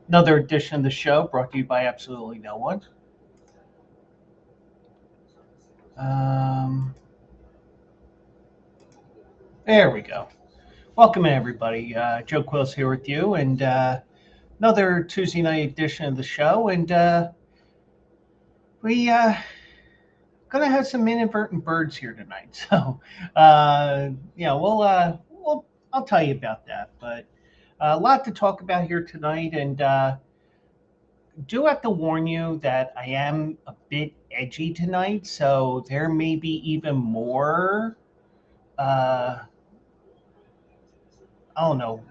Another edition of the show brought to you by absolutely no one. Um, there we go. Welcome in, everybody. Joe Quills here with you, and another Tuesday night edition of the show. And we gonna have some inadvertent birds here tonight. So, we'll I'll tell you about that. But a lot to talk about here tonight, and do have to warn you that I am a bit edgy tonight, so there may be even more. Uh, I don't know.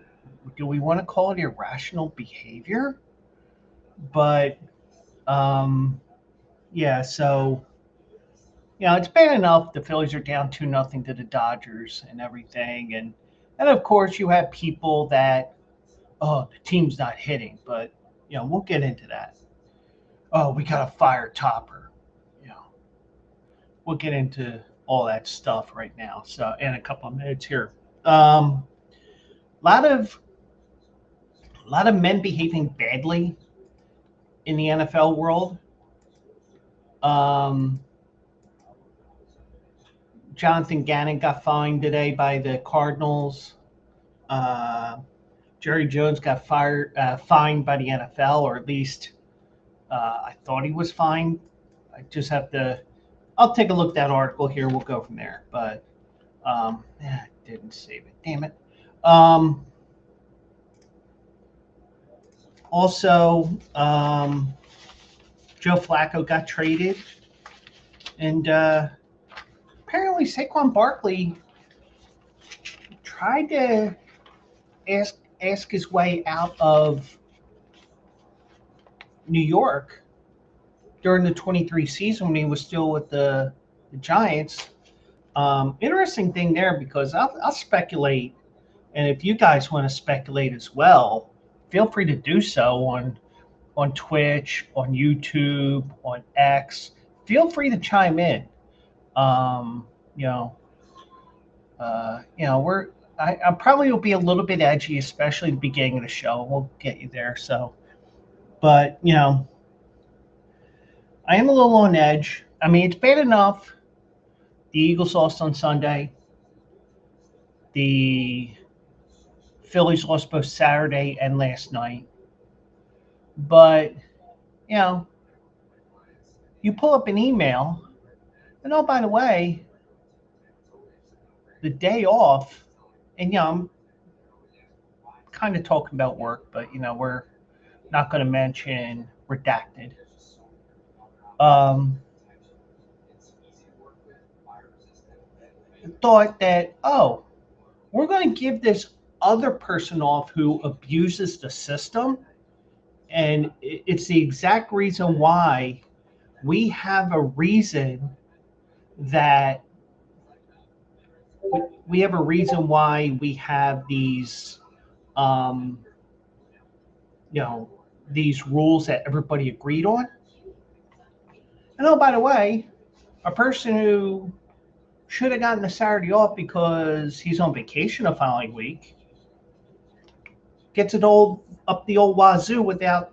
Do we want to call it irrational behavior? But um, yeah, so it's bad enough the Phillies are down 2-0 to the Dodgers and everything, and of course you have people that the team's not hitting, but we'll get into that. Oh, we got to fire Topper. You know, we'll get into all that stuff right now. So in a couple of minutes here. Um, lot of lot of men behaving badly in the NFL world. Um, Jonathan Gannon got fined today by the Cardinals. Uh, Jerry Jones got fined by the NFL, or at least I thought he was fined. I just have to. I'll take a look at that article here. We'll go from there. But didn't save it. Damn it. Also, Joe Flacco got traded, and apparently Saquon Barkley tried to ask his way out of New York during the 23 season when he was still with the Giants. Interesting thing there, because I'll speculate, and if you guys want to speculate as well, feel free to do so on Twitch, on YouTube, on X. Feel free to chime in. Um, you know, I probably will be a little bit edgy, especially the beginning of the show. We'll get you there. So, but I am a little on edge. I mean, it's bad enough. The Eagles lost on Sunday. The Phillies lost both Saturday and last night. But you know, you pull up an email, and oh, by the way, the day off, and I'm kind of talking about work, but we're not going to mention redacted. Um, Thought that, we're going to give this other person off who abuses the system, and it's the exact reason why we have a reason that we have a reason why we have um, you know these rules that everybody agreed on. And oh, by the way, a person who should have gotten the Saturday off because he's on vacation the following week gets it all up the old wazoo without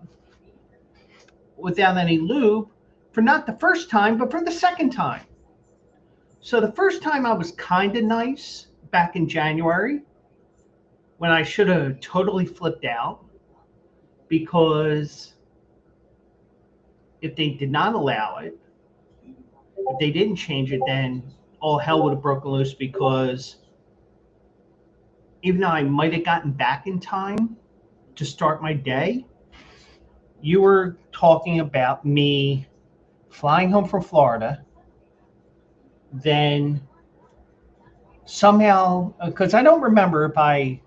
any lube for not the first time, but for the second time. So the first time I was kind of nice back in January when I should have totally flipped out, because if they did not allow it, if they didn't change it, then all hell would have broken loose, because even though I might have gotten back in time to start my day, you were talking about me flying home from Florida, then somehow, because I don't remember if I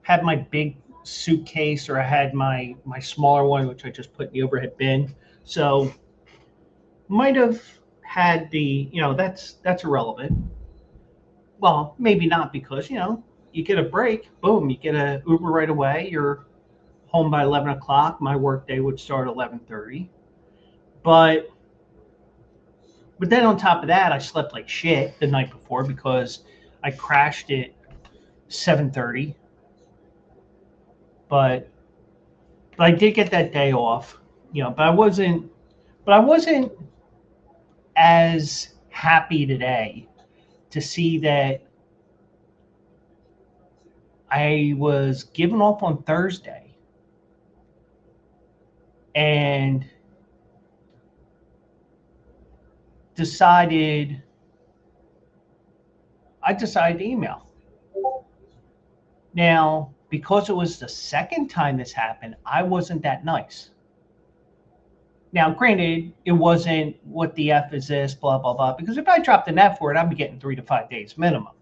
had my big suitcase or I had my smaller one, which I just put in the overhead bin. So might have had that's irrelevant. Well, maybe not, because you get a break, boom, you get a Uber right away. You're home by 11 o'clock. My work day would start at 11:30. But then on top of that, I slept like shit the night before because I crashed at 7:30. But But I did get that day off, but I wasn't as happy today to see that I was given off on Thursday and decided to email. Now, because it was the second time this happened, I wasn't that nice. Now, granted, it wasn't what the F is this, blah, blah, blah, because if I dropped an F word, I'd be getting 3 to 5 days minimum.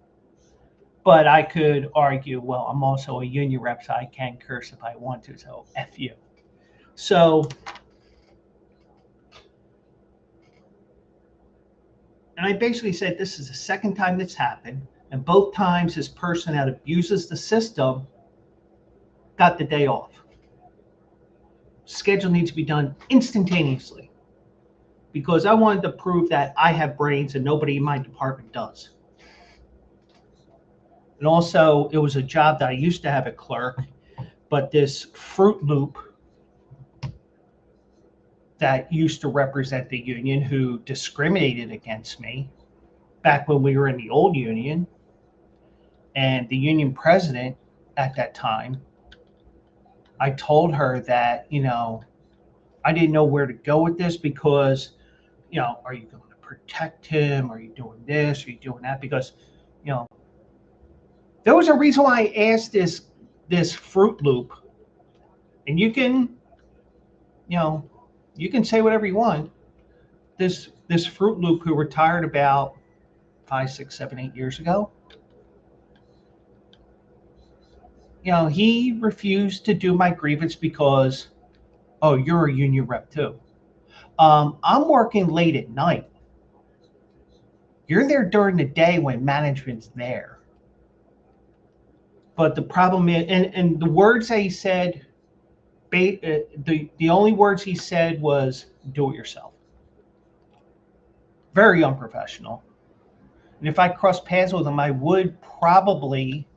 But I could argue, well, I'm also a union rep, so I can curse if I want to, so F you. So, and I basically said, this is the second time this happened, and both times this person that abuses the system got the day off. Schedule needs to be done instantaneously because I wanted to prove that I have brains and nobody in my department does. And also, it was a job that I used to have a clerk, but this Fruit Loop that used to represent the union who discriminated against me back when we were in the old union, and the union president at that time, I told her that, I didn't know where to go with this because, are you going to protect him? Are you doing this? Are you doing that? Because, there was a reason why I asked this Fruit Loop, and you can say whatever you want. This Fruit Loop who retired about 5, 6, 7, 8 years ago, he refused to do my grievance because, oh, you're a union rep too. I'm working late at night. You're there during the day when management's there. But the problem is, and the words that he said, the only words he said was, do it yourself. Very unprofessional. And if I crossed paths with him, I would probably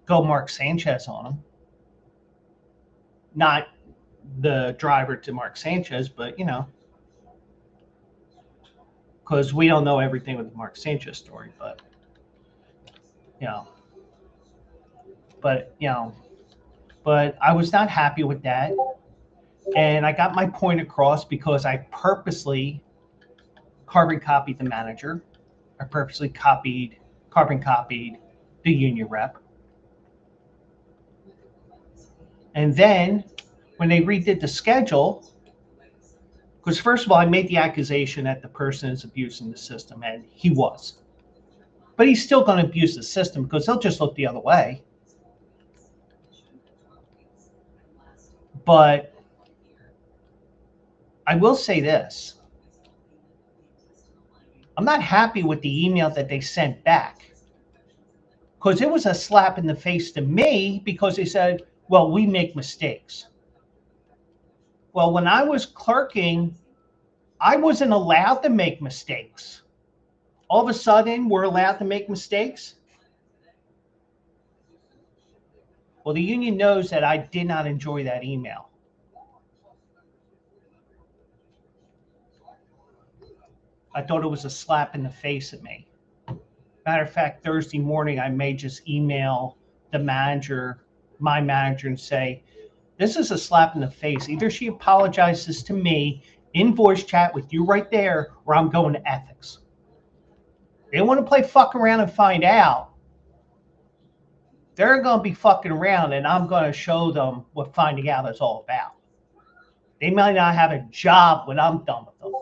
go Mark Sanchez on him. Not the driver to Mark Sanchez, but, because we don't know everything with the Mark Sanchez story, but, but I was not happy with that. And I got my point across because I purposely carbon copied the manager. I purposely carbon copied the union rep. And then when they redid the schedule, because first of all, I made the accusation that the person is abusing the system, and he was. But he's still going to abuse the system because they'll just look the other way. But I will say this. I'm not happy with the email that they sent back because it was a slap in the face to me because they said, well, we make mistakes. Well, when I was clerking, I wasn't allowed to make mistakes. All of a sudden, we're allowed to make mistakes. Well, the union knows that I did not enjoy that email. I thought it was a slap in the face at me. Matter of fact, Thursday morning, I may just email the manager, my manager, and say, this is a slap in the face. Either she apologizes to me in voice chat with you right there, or I'm going to ethics. They want to play fuck around and find out. They're going to be fucking around, and I'm going to show them what finding out is all about. They might not have a job when I'm done with them.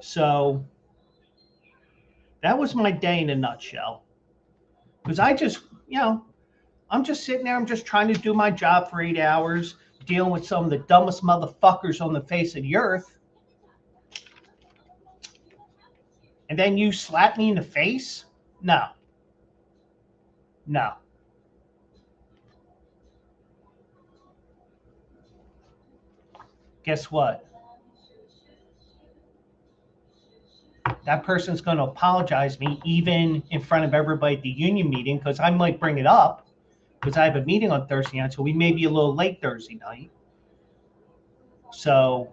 So that was my day in a nutshell. Because I just, I'm just sitting there. I'm just trying to do my job for 8 hours, dealing with some of the dumbest motherfuckers on the face of the earth. And then you slap me in the face? No. Guess what? That person's going to apologize to me even in front of everybody at the union meeting because I might bring it up. because I have a meeting on Thursday night, so we may be a little late Thursday night. So,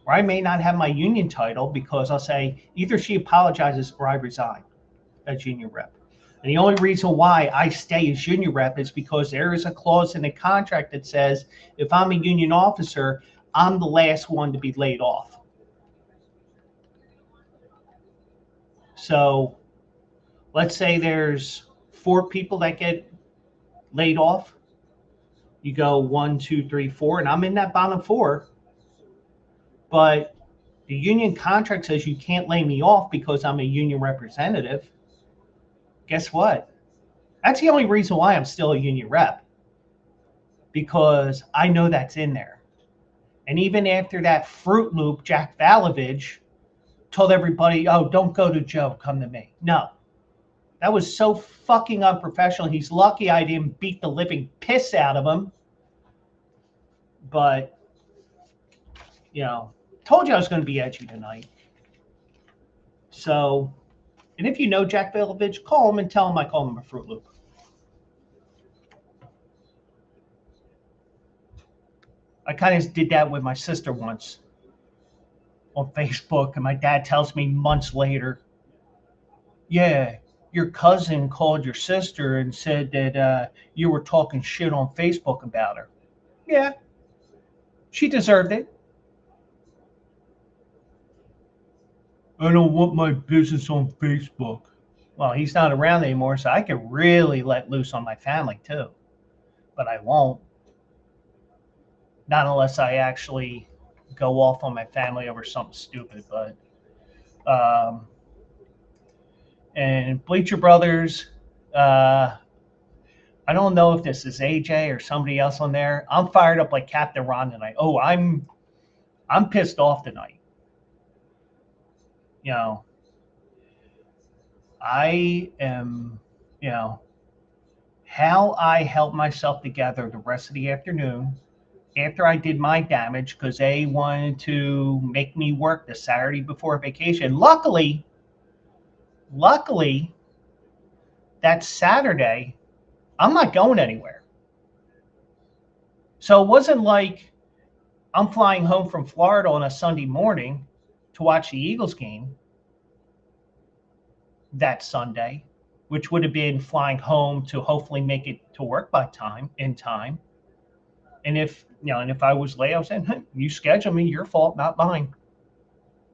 or I may not have my union title because I'll say either she apologizes or I resign as union rep. And the only reason why I stay as union rep is because there is a clause in the contract that says if I'm a union officer, I'm the last one to be laid off. So let's say there's 4 people that get laid off. You go 1, 2, 3, 4, and I'm in that bottom 4. But the union contract says you can't lay me off because I'm a union representative. Guess what? That's the only reason why I'm still a union rep, because I know that's in there. And even after that Fruit Loop, Jack Valovich told everybody, oh, don't go to Joe, come to me. No, that was so fucking unprofessional. He's lucky I didn't beat the living piss out of him. But, you know, told you I was going to be edgy tonight. So, and if you know Jack Valovich, call him and tell him I call him a Fruit Loop. I kind of did that with my sister once on Facebook, and my dad tells me months later, yeah, your cousin called your sister and said that you were talking shit on Facebook about her. Yeah, she deserved it. I don't want my business on Facebook. Well, he's not around anymore, so I could really let loose on my family too. But I won't. Not unless I actually go off on my family over something stupid. But and Bleacher Brothers, I don't know if this is AJ or somebody else on there. I'm fired up like Captain Ron tonight. Oh, I'm pissed off tonight. You know, I am, you know, how I held myself together the rest of the afternoon after I did my damage because they wanted to make me work the Saturday before vacation. Luckily, that Saturday, I'm not going anywhere. So it wasn't like I'm flying home from Florida on a Sunday morning to watch the Eagles game that Sunday, which would have been flying home to hopefully make it to work in time. And if I was late, I was saying, hey, you schedule me, your fault, not mine.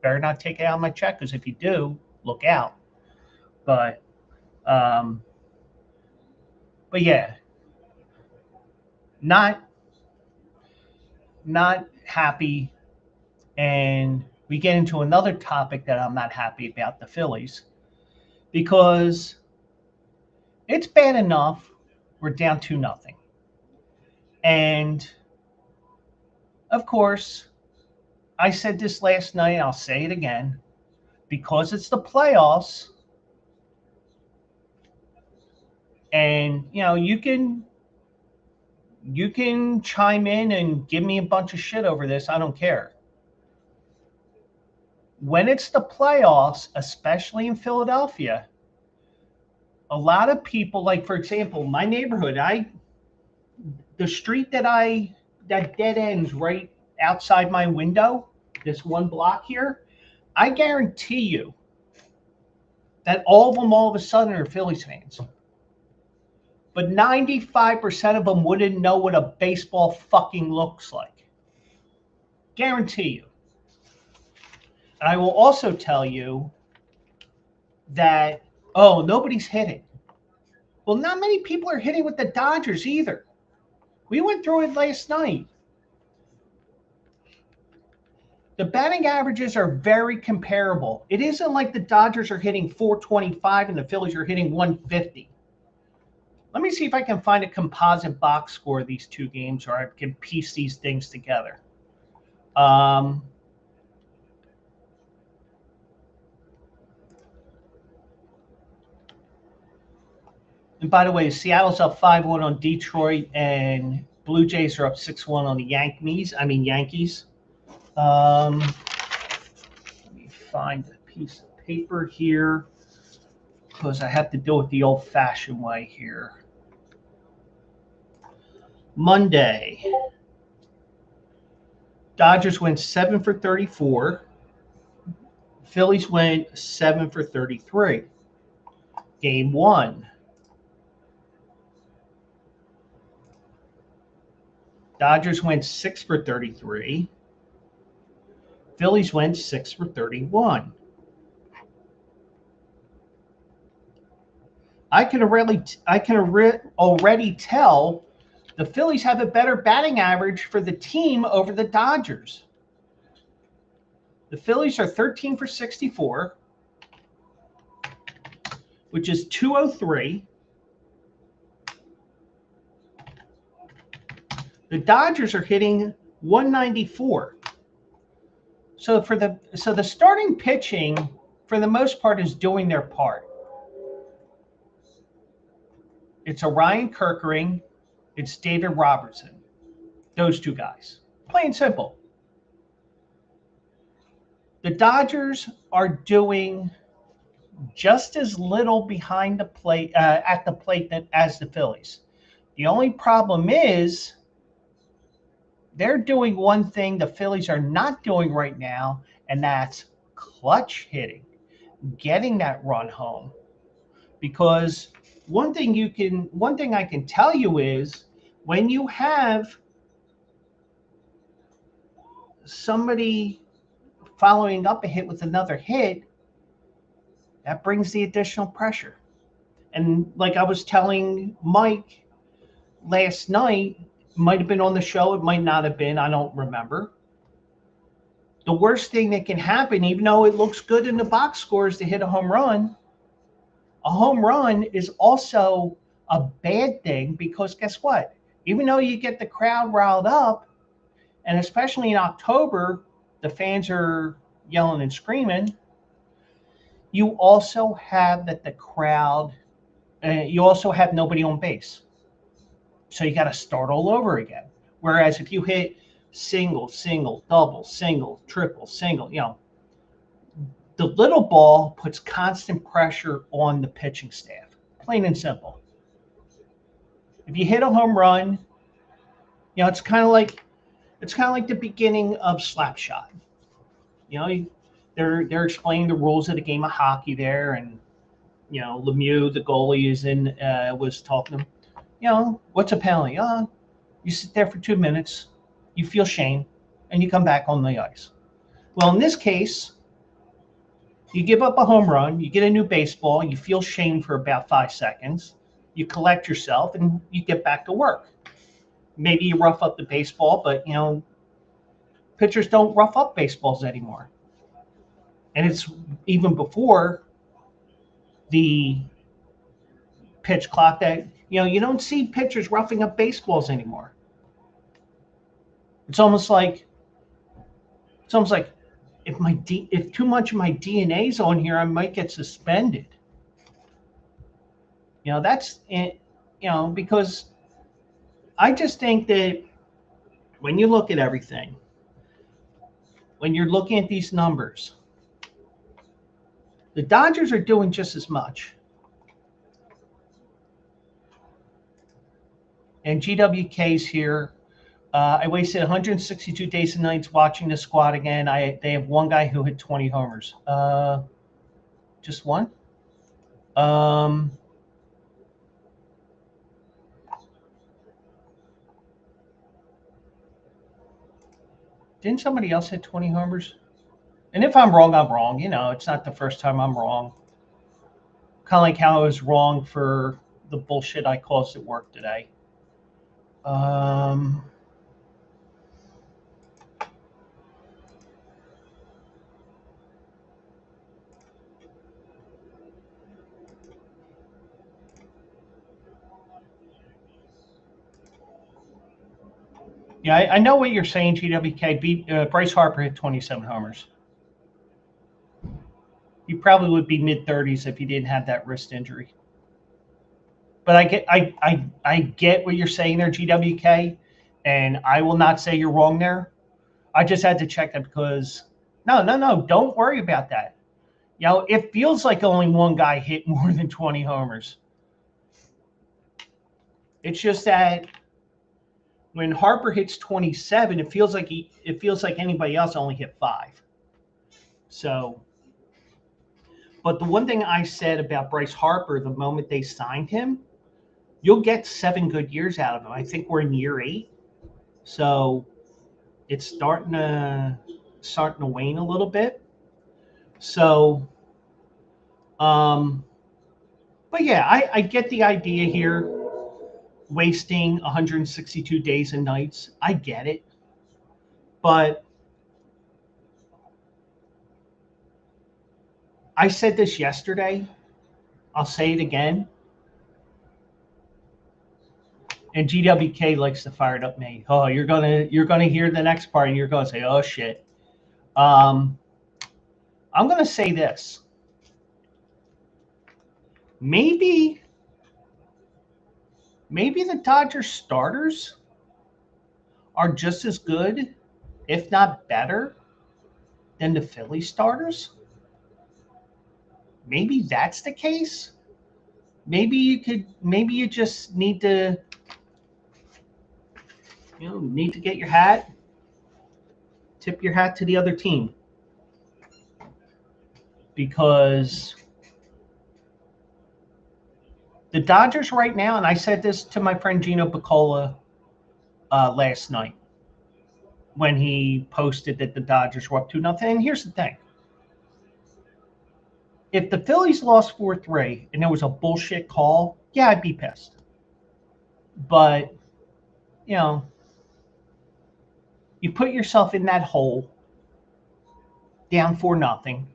Better not take it out of my check, because if you do, look out. But yeah, not happy. And we get into another topic that I'm not happy about, the Phillies, because it's bad enough we're down 2-0. And of course, I said this last night, I'll say it again, because it's the playoffs. And you can chime in and give me a bunch of shit over this. I don't care. When it's the playoffs, especially in Philadelphia, a lot of people, like for example, my neighborhood, the street that dead ends right outside my window, this one block here, I guarantee you that all of them all of a sudden are Phillies fans. But 95% of them wouldn't know what a baseball fucking looks like. Guarantee you. And I will also tell you that, nobody's hitting. Well, not many people are hitting with the Dodgers either. We went through it last night. The batting averages are very comparable. It isn't like the Dodgers are hitting 425 and the Phillies are hitting 150. Let me see if I can find a composite box score of these two games, or I can piece these things together. And by the way, Seattle's up 5-1 on Detroit, and Blue Jays are up 6-1 on the Yankees. Let me find a piece of paper here, because I have to do it the old-fashioned way here. Monday, Dodgers went 7 for 34. Phillies went 7 for 33. Game 1. Dodgers went 6 for 33. Phillies went 6 for 31. I can already tell the Phillies have a better batting average for the team over the Dodgers. The Phillies are 13 for 64, which is 203. The Dodgers are hitting 194. So the starting pitching, for the most part, is doing their part. It's Orion Kerkering, it's David Robertson. Those two guys. Plain simple. The Dodgers are doing just as little behind the plate at the plate as the Phillies. The only problem is they're doing one thing the Phillies are not doing right now, and that's clutch hitting, getting that run home. Because one thing I can tell you is when you have somebody following up a hit with another hit, that brings the additional pressure. And like I was telling Mike last night, might have been on the show, it might not have been, I don't remember. The worst thing that can happen, even though it looks good in the box score, is to hit a home run. A home run is also a bad thing because guess what? Even though you get the crowd riled up, and especially in October, the fans are yelling and screaming, you also have that the crowd, you also have nobody on base. So you got to start all over again. Whereas if you hit single, double, single, triple, single, the little ball puts constant pressure on the pitching staff. Plain and simple. If you hit a home run, it's kind of like the beginning of Slapshot. They're explaining the rules of the game of hockey there, and Lemieux, the goalie, was talking to him. What's a penalty? You sit there for 2 minutes, you feel shame, and you come back on the ice. Well, in this case, you give up a home run, you get a new baseball, you feel shame for about 5 seconds, you collect yourself, and you get back to work. Maybe you rough up the baseball, but pitchers don't rough up baseballs anymore. And it's even before the pitch clock that you don't see pitchers roughing up baseballs anymore. It's almost like if too much of my DNA's on here, I might get suspended. That's it. Because I just think that when you look at everything, when you're looking at these numbers, the Dodgers are doing just as much. And GWK's here. I wasted 162 days and nights watching the squad again. They have one guy who hit 20 homers. Just one? Didn't somebody else hit 20 homers? And if I'm wrong, I'm wrong. It's not the first time I'm wrong. Kind of like how I was wrong for the bullshit I caused at work today. Yeah, I know what you're saying, GWK. Bryce Harper hit 27 homers. He probably would be mid-30s if he didn't have that wrist injury. But I get what you're saying there, GWK, and I will not say you're wrong there. I just had to check that because no, don't worry about that. It feels like only one guy hit more than 20 homers. It's just that When Harper hits 27, it feels like anybody else only hit 5. So, but the one thing I said about Bryce Harper the moment they signed him, you'll get 7 good years out of him. I think we're in year 8, so it's starting to wane a little bit. So, but yeah, I get the idea here. Wasting 162 days and nights, I get it, but I said this yesterday. I'll say it again. And GWK likes to fire it up me. Oh, you're gonna hear the next part, and you're gonna say, "Oh shit." I'm gonna say this. Maybe the Dodgers starters are just as good, if not better, than the Phillies starters. Maybe that's the case. Maybe you just need to get your hat, tip your hat to the other team, because the Dodgers right now, and I said this to my friend Gino Picola last night when he posted that the Dodgers were up 2-0. And here's the thing. If the Phillies lost 4-3 and there was a bullshit call, yeah, I'd be pissed. But, you put yourself in that hole, down 4-0.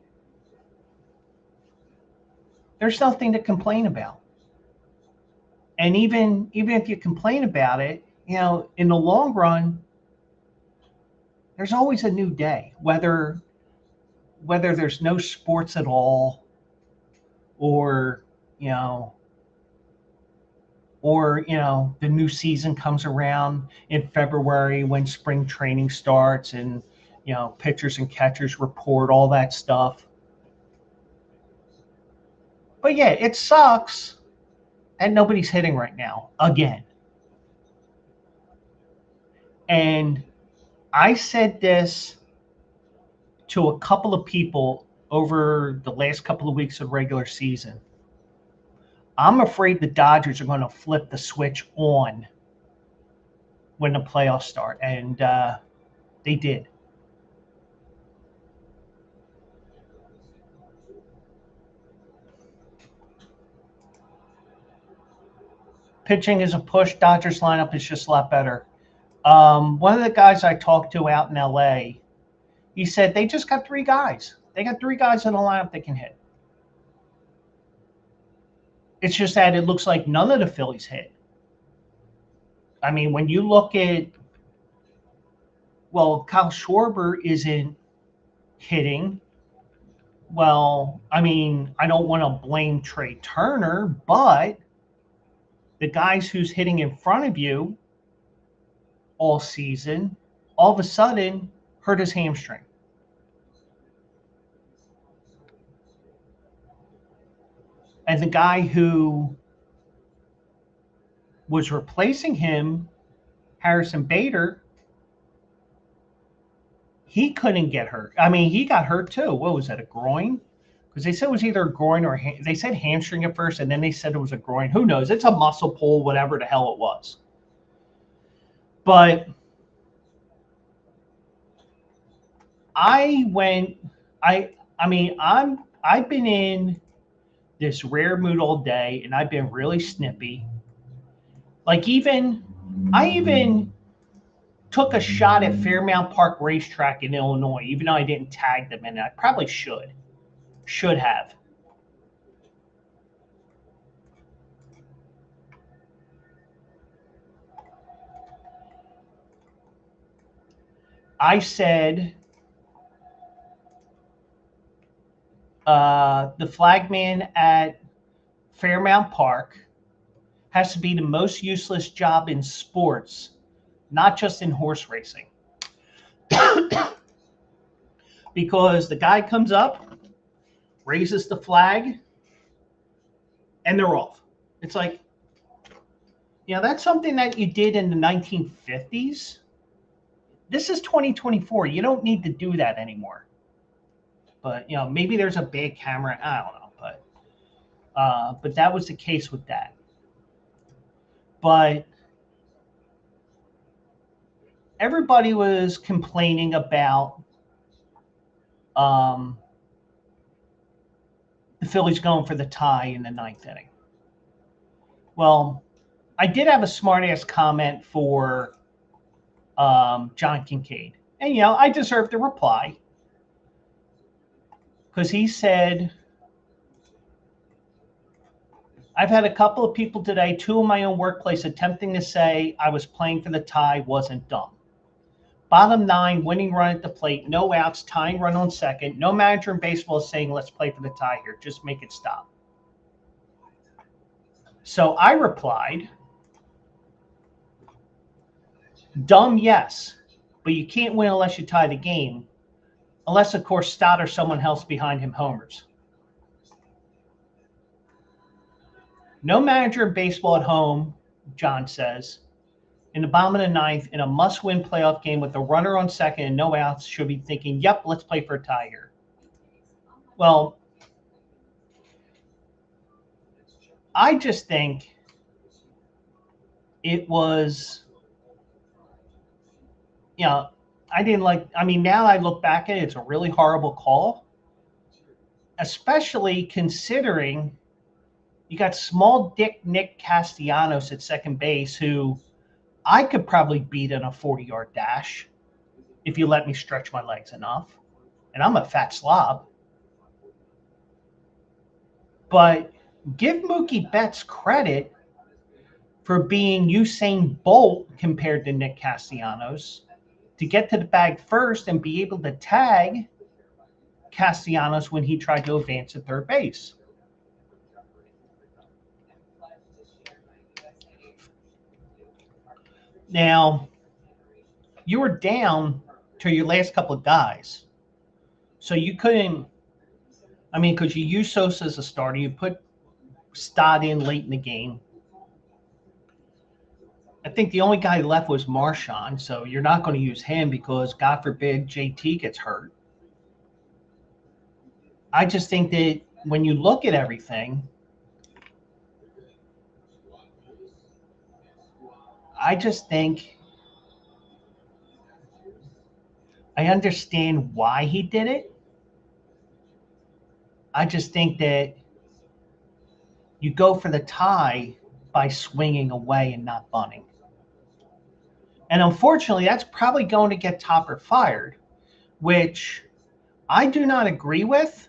There's nothing to complain about. And even if you complain about it, in the long run, there's always a new day, whether there's no sports at all, or the new season comes around in February when spring training starts, and pitchers and catchers report, all that stuff. But yeah, it sucks, and nobody's hitting right now again. And I said this to a couple of people over the last couple of weeks of regular season. I'm afraid the Dodgers are going to flip the switch on when the playoffs start, and they did. Pitching is a push. Dodgers lineup is just a lot better. One of the guys I talked to out in LA, he said they just got 3 guys. They got 3 guys in the lineup that can hit. It's just that it looks like none of the Phillies hit. I mean, when you look at, Kyle Schwarber isn't hitting. Well, I mean, I don't want to blame Trey Turner, but the guys who's hitting in front of you all season, all of a sudden hurt his hamstring. And the guy who was replacing him, Harrison Bader, he couldn't get hurt. I mean, he got hurt too. What was that, a groin? Because they said it was either a groin or they said hamstring at first, and then they said it was a groin. Who knows? It's a muscle pull, whatever the hell it was. But I've been in this rare mood all day, and I've been really snippy. Like I even took a shot at Fairmount Park Racetrack in Illinois, even though I didn't tag them in it. I probably should have. I said the flagman at Fairmount Park has to be the most useless job in sports, not just in horse racing. Because the guy comes up, raises the flag, and they're off. It's like, That's something that you did in the 1950s. This is 2024. You don't need to do that anymore. But, maybe there's a big camera. I don't know. But that was the case with that. But everybody was complaining about the Phillies going for the tie in the ninth inning. Well, I did have a smart-ass comment for John Kincaid. And, I deserved a reply. Because he said, I've had a couple of people today, two in my own workplace, attempting to say I was playing for the tie wasn't dumb. Bottom nine, winning run at the plate, no outs, tying run on second. No manager in baseball is saying let's play for the tie here. Just make it stop. So I replied, dumb, yes, but you can't win unless you tie the game. Unless, of course, Stott or someone else behind him homers. No manager in baseball at home, John says, in the bottom of the ninth, in a must-win playoff game with a runner on second and no outs, should be thinking, yep, let's play for a tie here. Well, I just think it was, I didn't like, now I look back at it, it's a really horrible call, especially considering you got small dick Nick Castellanos at second base, who I could probably beat in a 40-yard dash if you let me stretch my legs enough. And I'm a fat slob. But give Mookie Betts credit for being Usain Bolt compared to Nick Castellanos to get to the bag first and be able to tag Castellanos when he tried to advance at third base. Now, you were down to your last couple of guys. So you couldn't, because you used Sosa as a starter. You put Stott in late in the game. I think the only guy left was Marchand, so you're not going to use him because, God forbid, JT gets hurt. I just think that when you look at everything, I just think I understand why he did it. I just think that you go for the tie by swinging away and not bunting. And unfortunately, that's probably going to get Topper fired, which I do not agree with,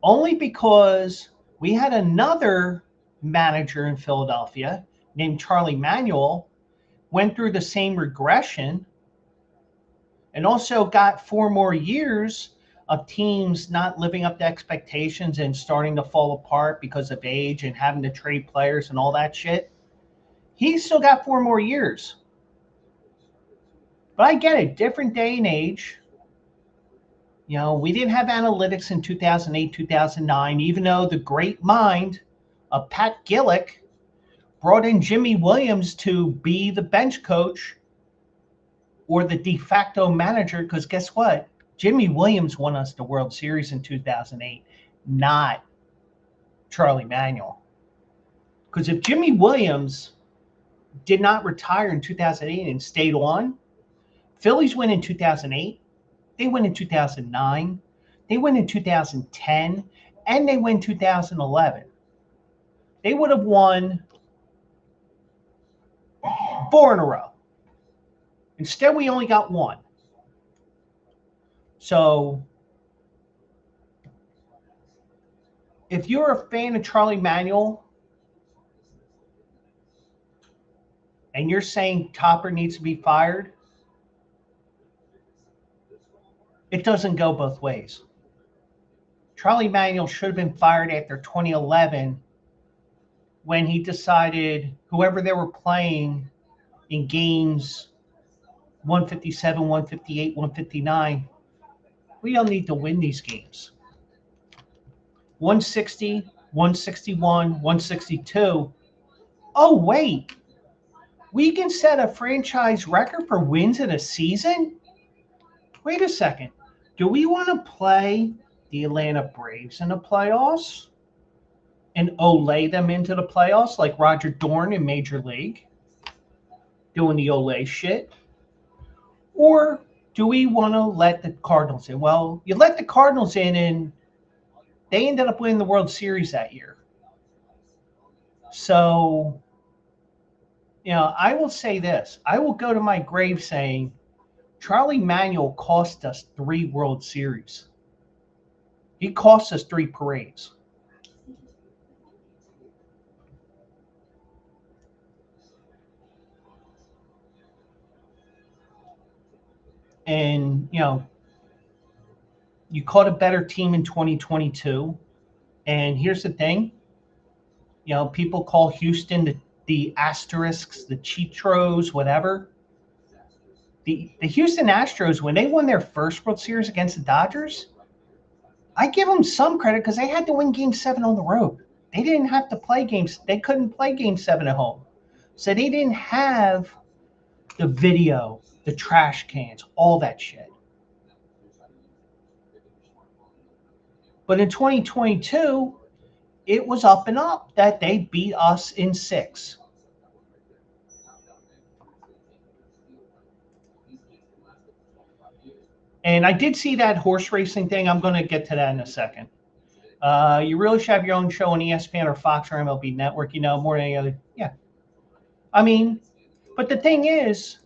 only because we had another manager in Philadelphia named Charlie Manuel, went through the same regression, and also got 4 more years of teams not living up to expectations and starting to fall apart because of age and having to trade players and all that shit. He's still got 4 more years. But I get it, different day and age. We didn't have analytics in 2008, 2009, even though the great mind of Pat Gillick brought in Jimmy Williams to be the bench coach or the de facto manager, because guess what? Jimmy Williams won us the World Series in 2008, not Charlie Manuel. Because if Jimmy Williams did not retire in 2008 and stayed on, Phillies win in 2008, they win in 2009, they win in 2010, and they win 2011. They would have won 4 in a row. Instead, we only got 1. So if you're a fan of Charlie Manuel and you're saying Topper needs to be fired, it doesn't go both ways. Charlie Manuel should have been fired after 2011 when he decided whoever they were playing in games 157, 158, 159, we don't need to win these games. 160, 161, 162. Oh, wait. We can set a franchise record for wins in a season? Wait a second. Do we want to play the Atlanta Braves in the playoffs and Olay them into the playoffs like Roger Dorn in Major League, doing the Olay shit? Or do we want to let the Cardinals in? Well, you let the Cardinals in, and they ended up winning the World Series that year. So, I will say this. I will go to my grave saying Charlie Manuel cost us 3 World Series. He cost us 3 parades. And, you caught a better team in 2022. And here's the thing. People call Houston the asterisks, the Chitros, whatever. The Houston Astros, when they won their first World Series against the Dodgers, I give them some credit because they had to win Game 7 on the road. They didn't have to play games. They couldn't play Game 7 at home. So they didn't have the video, the trash cans, all that shit. But in 2022, it was up and up that they beat us in 6. And I did see that horse racing thing. I'm going to get to that in a second. You really should have your own show on ESPN or Fox or MLB Network, more than any other. Yeah. I mean, but the thing is,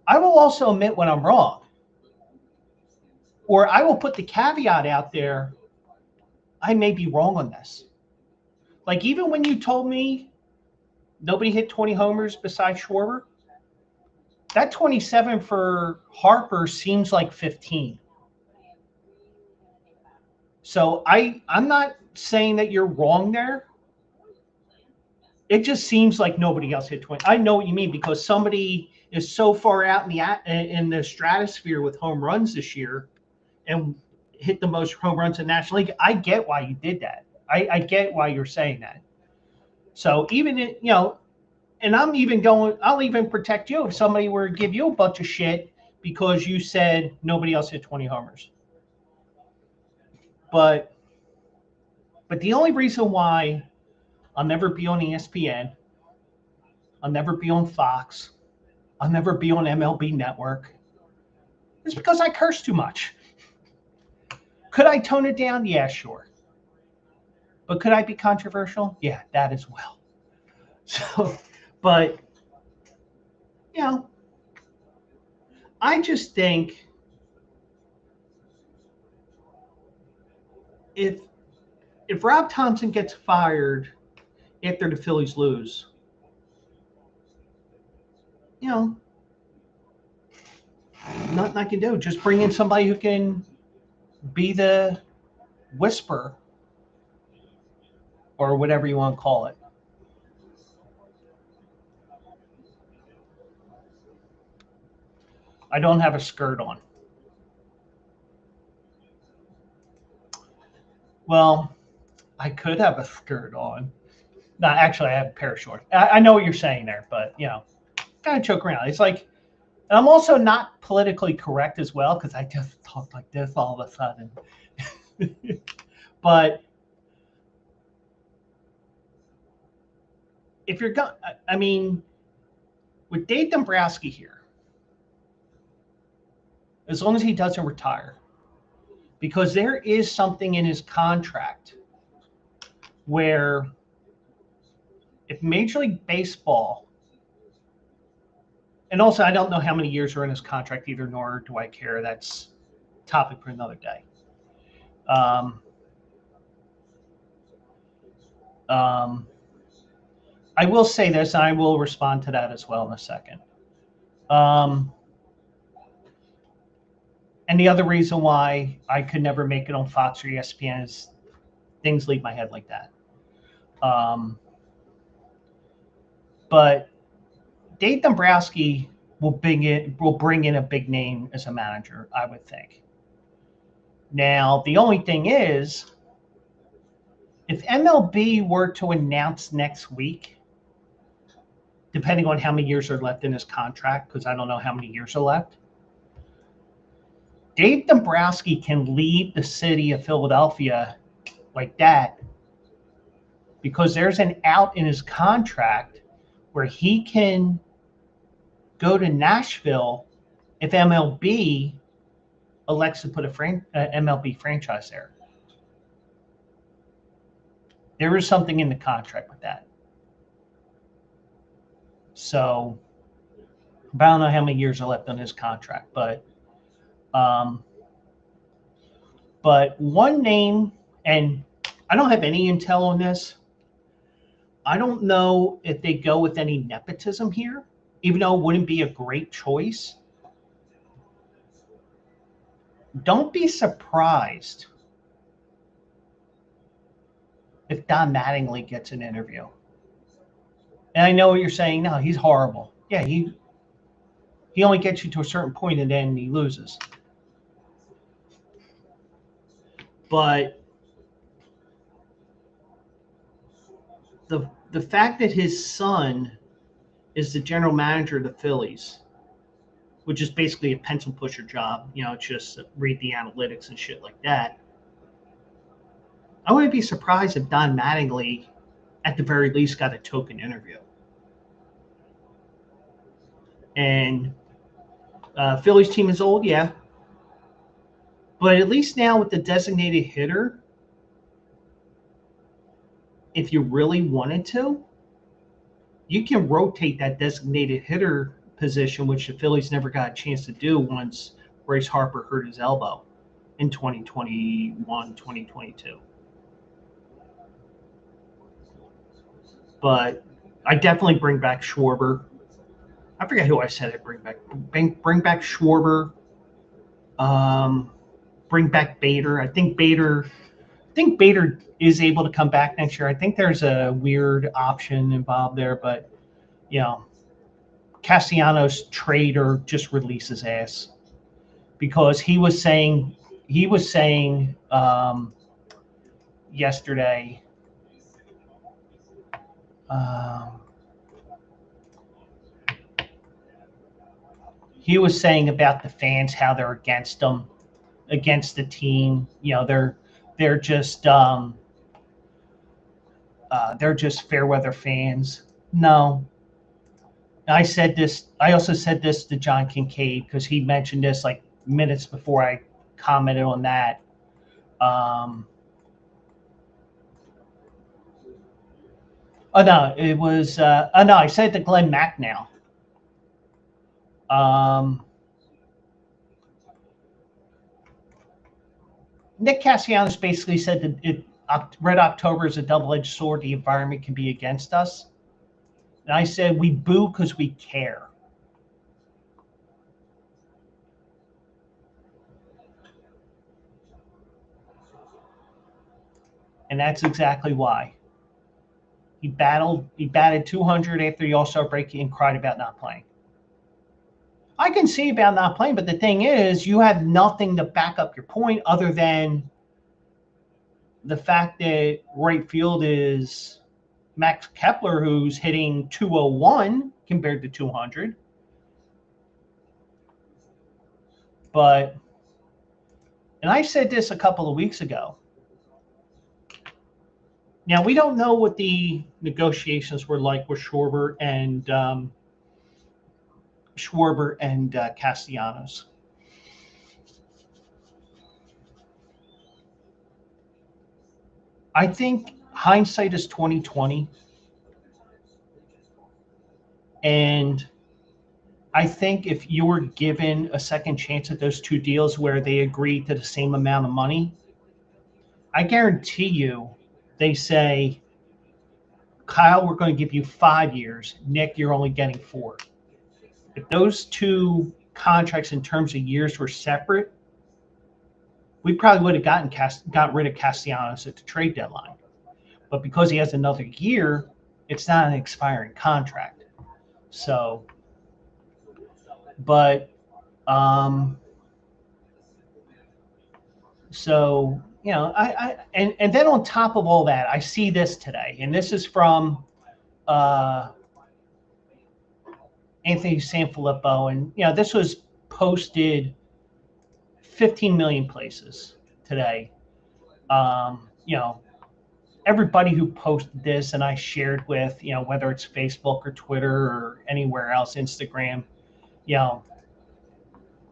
I will also admit when I'm wrong. Or I will put the caveat out there, I may be wrong on this. Like, even when you told me nobody hit 20 homers besides Schwarber, that 27 for Harper seems like 15. So I'm not saying that you're wrong there. It just seems like nobody else hit 20. I know what you mean, because somebody is so far out in the stratosphere with home runs this year and hit the most home runs in the National League. I get why you did that. I get why you're saying that. So even, and I'll even protect you if somebody were to give you a bunch of shit because you said nobody else hit 20 homers. But the only reason why I'll never be on ESPN, I'll never be on Fox, I'll never be on MLB Network, is because I curse too much. Could I tone it down? Yeah, sure. But could I be controversial? Yeah, that as well. So, but, I just think if Rob Thompson gets fired after the Phillies lose, nothing I can do. Just bring in somebody who can be the whisper or whatever you want to call it. I don't have a skirt on. Well, I could have a skirt on. No, actually, I have a pair of shorts. I know what you're saying there, but, kind of joke around. It's like, and I'm also not politically correct as well because I just talk like this all of a sudden. But if you're going, I mean, with Dave Dombrowski here, as long as he doesn't retire, because there is something in his contract where if Major League Baseball, and also I don't know how many years are in his contract either, nor do I care. That's a topic for another day. I will say this, and I will respond to that as well in a second. And the other reason why I could never make it on Fox or ESPN is things leave my head like that. But Dave Dombrowski will bring in a big name as a manager, I would think. Now, the only thing is, if MLB were to announce next week depending on how many years are left in his contract, because I don't know how many years are left. Dave Dombrowski can leave the city of Philadelphia like that because there's an out in his contract where he can go to Nashville if MLB elects to put a MLB franchise there. There is something in the contract with that. So, I don't know how many years are left on his contract, but one name, and I don't have any intel on this. I don't know if they go with any nepotism here, even though it wouldn't be a great choice. Don't be surprised if Don Mattingly gets an interview. And I know what you're saying. No, he's horrible. Yeah, he only gets you to a certain point and then he loses. But the fact that his son is the general manager of the Phillies, which is basically a pencil pusher job, just read the analytics and shit like that. I wouldn't be surprised if Don Mattingly, at the very least, got a token interview. And Phillies team is old, yeah. But at least now with the designated hitter, if you really wanted to, you can rotate that designated hitter position, which the Phillies never got a chance to do once Bryce Harper hurt his elbow in 2021, 2022. But I definitely bring back Schwarber. I forget who I said I'd bring back. Bring back Schwarber. Bring back Bader. I think Bader is able to come back next year. I think there's a weird option involved there, but Castellanos trade or just release his ass, because he was saying yesterday. He was saying about the fans, how they're against them, against the team. They're just fair weather fans. No. I said this. I also said this to John Kincaid because he mentioned this like minutes before I commented on that. Oh no, it was. No, I said it to Glenn Mack now. Nick Castellanos basically said that Red October is a double-edged sword. The environment can be against us. And I said, we boo because we care. And that's exactly why. He batted 200 after the All-Star break and cried about not playing. I can see about not playing, but the thing is, you have nothing to back up your point other than the fact that right field is Max Kepler, who's hitting 201 compared to 200. But, and I said this a couple of weeks ago. Now, we don't know what the negotiations were like with Schwarber and Castellanos. I think hindsight is 20/20, and I think if you were given a second chance at those two deals where they agreed to the same amount of money, I guarantee you they say, Kyle, we're going to give you 5 years. Nick, you're only getting 4. If those two contracts in terms of years were separate, we probably would have got rid of Castellanos at the trade deadline. But because he has another year, it's not an expiring contract. So, but, so, and then on top of all that, I see this today, and this is from Anthony Sanfilippo, and this was posted 15 million places today. Everybody who posted this and I shared with, whether it's Facebook or Twitter or anywhere else, Instagram,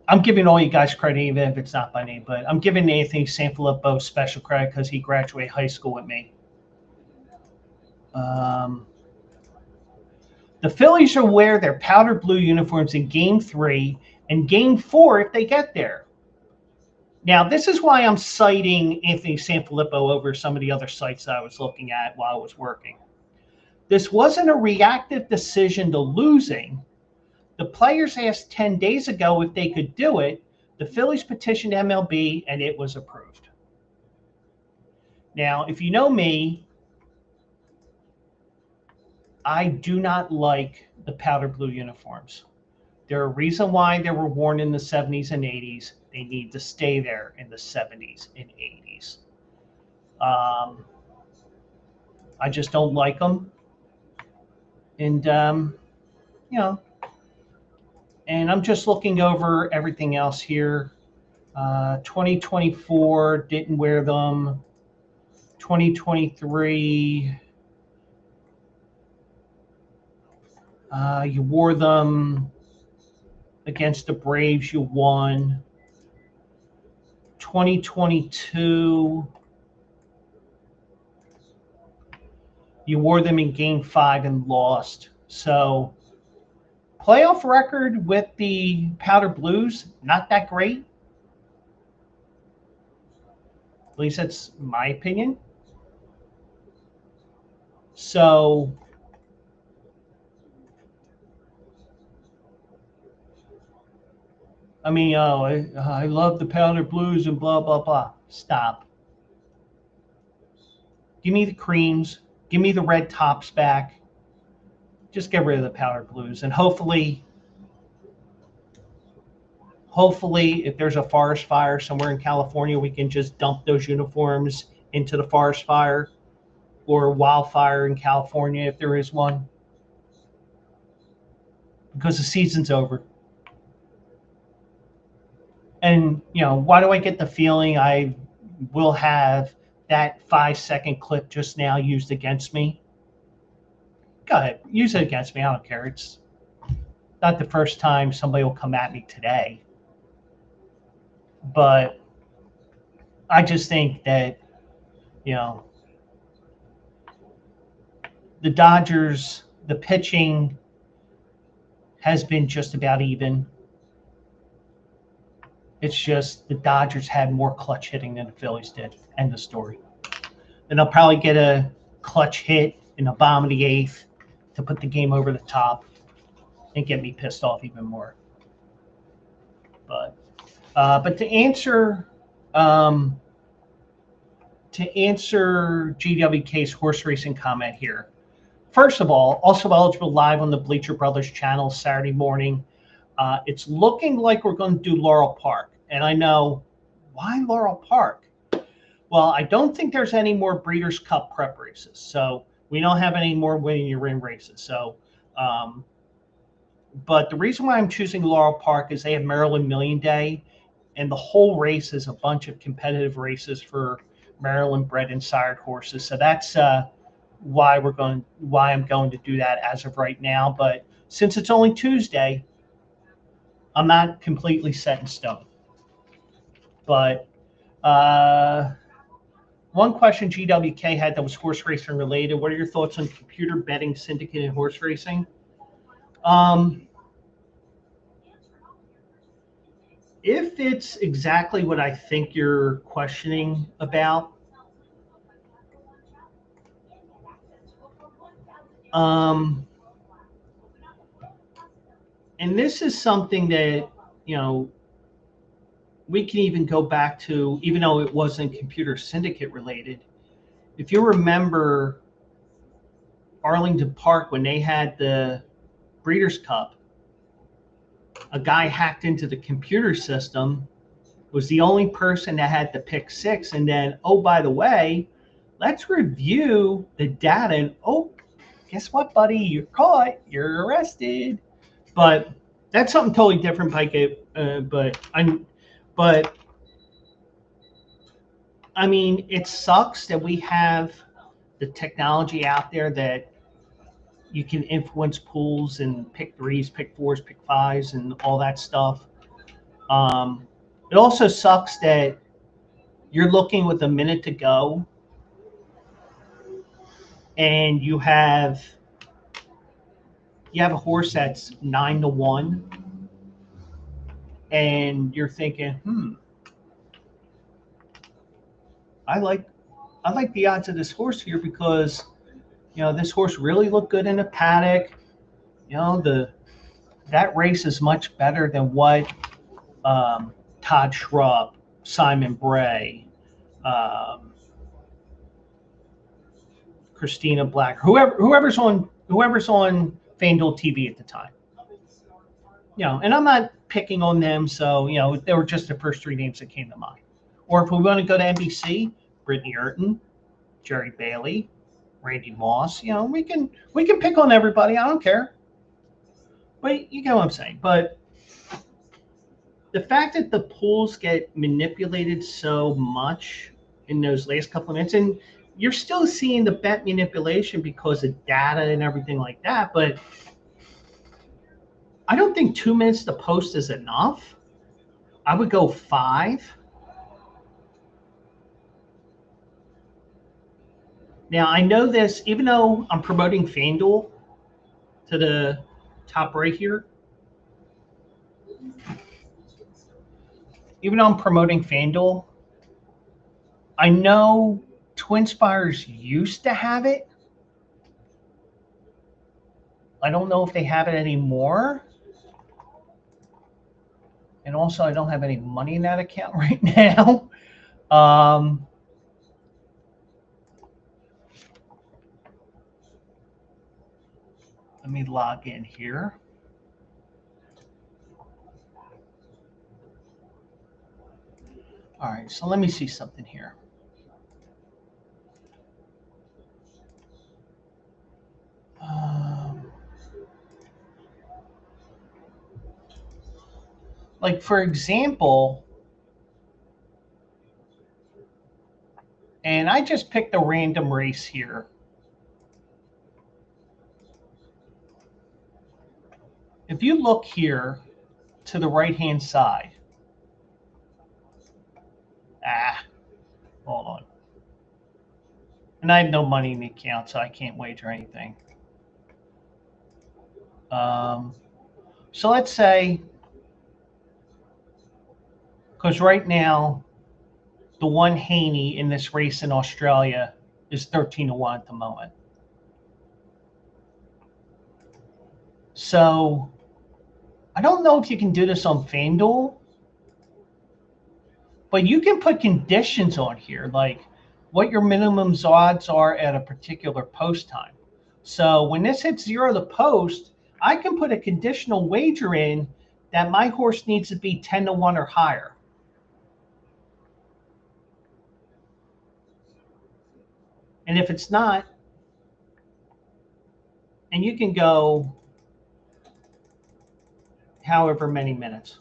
I'm giving all you guys credit, even if it's not by name, but I'm giving Anthony Sanfilippo special credit because he graduated high school with me. The Phillies will wear their powder blue uniforms in Game 3 and Game 4 if they get there. Now, this is why I'm citing Anthony Sanfilippo over some of the other sites that I was looking at while I was working. This wasn't a reactive decision to losing. The players asked 10 days ago if they could do it. The Phillies petitioned MLB, and it was approved. Now, if you know me, I do not like the powder blue uniforms. There's a reason why they were worn in the 70s and 80s. They need to stay there in the 70s and 80s. I just don't like them. And, and I'm just looking over everything else here. 2024 didn't wear them. 2023, you wore them against the Braves. You won. 2022, you wore them in Game 5 and lost. So playoff record with the powder blues, not that great. At least that's my opinion. So I mean, I love the powder blues and blah, blah, blah. Stop. Give me the creams. Give me the red tops back. Just get rid of the powder blues. And hopefully, if there's a forest fire somewhere in California, we can just dump those uniforms into the forest fire or wildfire in California if there is one. Because the season's over. And, why do I get the feeling I will have that 5-second clip just now used against me? Go ahead. Use it against me. I don't care. It's not the first time somebody will come at me today. But I just think that, the Dodgers, the pitching has been just about even. It's just the Dodgers had more clutch hitting than the Phillies did. End of story. And they'll probably get a clutch hit in the bottom of the 8th to put the game over the top and get me pissed off even more. But to answer GWK's horse racing comment here, first of all, also eligible live on the Bleacher Brothers channel Saturday morning. It's looking like we're going to do Laurel Park. And I know, why Laurel Park? Well, I don't think there's any more Breeders' Cup prep races. So we don't have any more winning your ring races. So, but the reason why I'm choosing Laurel Park is they have Maryland Million Day. And the whole race is a bunch of competitive races for Maryland bred and sired horses. So that's why I'm going to do that as of right now. But since it's only Tuesday, I'm not completely set in stone. But one question GWK had that was horse racing related. What are your thoughts on computer betting syndicate in horse racing? If it's exactly what I think you're questioning about, and this is something that, we can even go back to, even though it wasn't computer syndicate related. If you remember Arlington Park, when they had the Breeders' Cup, a guy hacked into the computer system, was the only person that had the pick 6. And then, oh, by the way, let's review the data. And, oh, guess what, buddy? You're caught. You're arrested. But that's something totally different, Pike. But I mean, it sucks that we have the technology out there that you can influence pools and pick threes, pick fours, pick fives, and all that stuff. It also sucks that you're looking with a minute to go, and you have a horse that's 9-1, and you're thinking, I like the odds of this horse here because this horse really looked good in a paddock. That race is much better than what Todd Schrupp, Simon Bray, Christina Black, whoever's on FanDuel TV at the time. And I'm not picking on them, so they were just the first three names that came to mind. Or if we want to go to NBC, Brittany Urton, Jerry Bailey, Randy Moss. We can pick on everybody. I don't care. But you get what I'm saying. But the fact that the pools get manipulated so much in those last couple of minutes, and you're still seeing the bet manipulation because of data and everything like that, but I don't think 2 minutes to post is enough. I would go 5. Now, I know this, even though I'm promoting FanDuel to the top right here, even though I'm promoting FanDuel, I know TwinSpires used to have it. I don't know if they have it anymore. And also, I don't have any money in that account right now. Let me log in here. All right, so let me see something here. Like, for example, and I just picked a random race here. If you look here to the right-hand side, hold on. And I have no money in the account, so I can't wager anything. So let's say, because right now, the one Haney in this race in Australia is 13-1 at the moment. So I don't know if you can do this on FanDuel, but you can put conditions on here, like what your minimum odds are at a particular post time. So when this hits 0 to post, I can put a conditional wager in that my horse needs to be 10-1 or higher. And if it's not, and you can go however many minutes.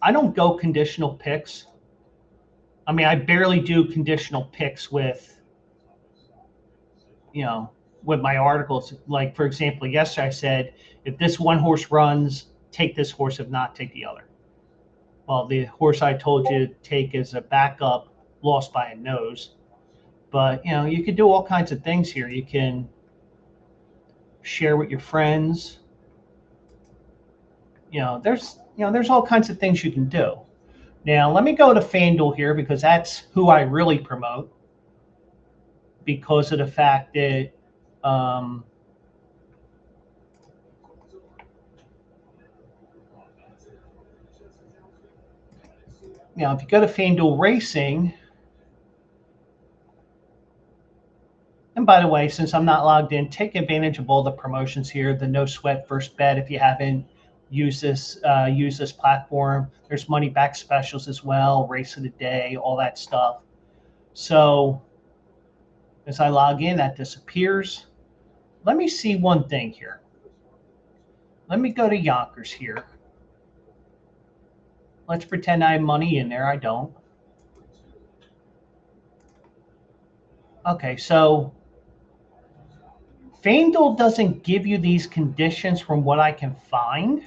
I don't go conditional picks. I mean, I barely do conditional picks with my articles. Like, for example, yesterday I said, if this one horse runs, take this horse. If not, take the other. Well, the horse I told you to take as a backup lost by a nose. But, you can do all kinds of things here. You can share with your friends. There's all kinds of things you can do. Now, let me go to FanDuel here because that's who I really promote, because of the fact that if you go to FanDuel Racing, and by the way, since I'm not logged in, take advantage of all the promotions here, the no sweat first bet if you haven't used this platform. There's money back specials as well, race of the day, all that stuff. So as I log in, that disappears. Let me see one thing here. let me go to Yonkers here. Let's pretend I have money in there. I don't. Okay, so FanDuel doesn't give you these conditions from what I can find,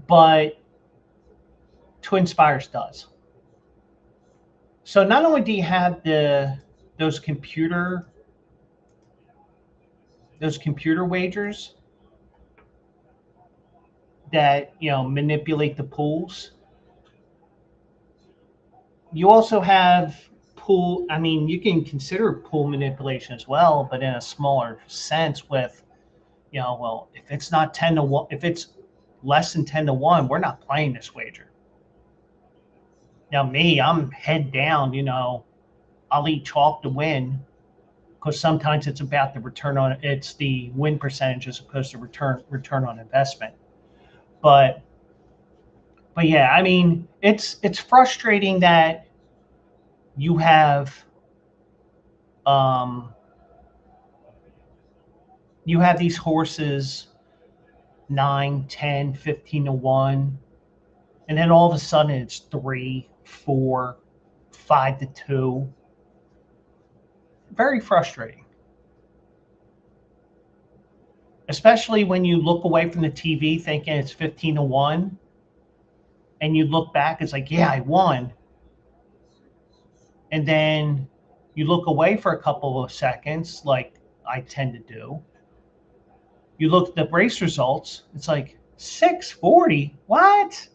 but TwinSpires does. So not only do you have those computer wagers that manipulate the pools, you also have pool. I mean, you can consider pool manipulation as well, but in a smaller sense. With well, if it's not 10-1, if it's less than 10-1, we're not playing this wager. Now, me, I'm head down. I'll eat chalk to win, because sometimes it's about the return on it's the win percentage as opposed to return on investment. But yeah, I mean, it's frustrating that you have these horses 9, 10, 15-1, and then all of a sudden it's 3, 4, 5-2. Very frustrating. Especially when you look away from the TV thinking it's 15-1, and you look back, it's like, yeah, I won. And then you look away for a couple of seconds, like I tend to do. You look at the race results, it's like 640. What?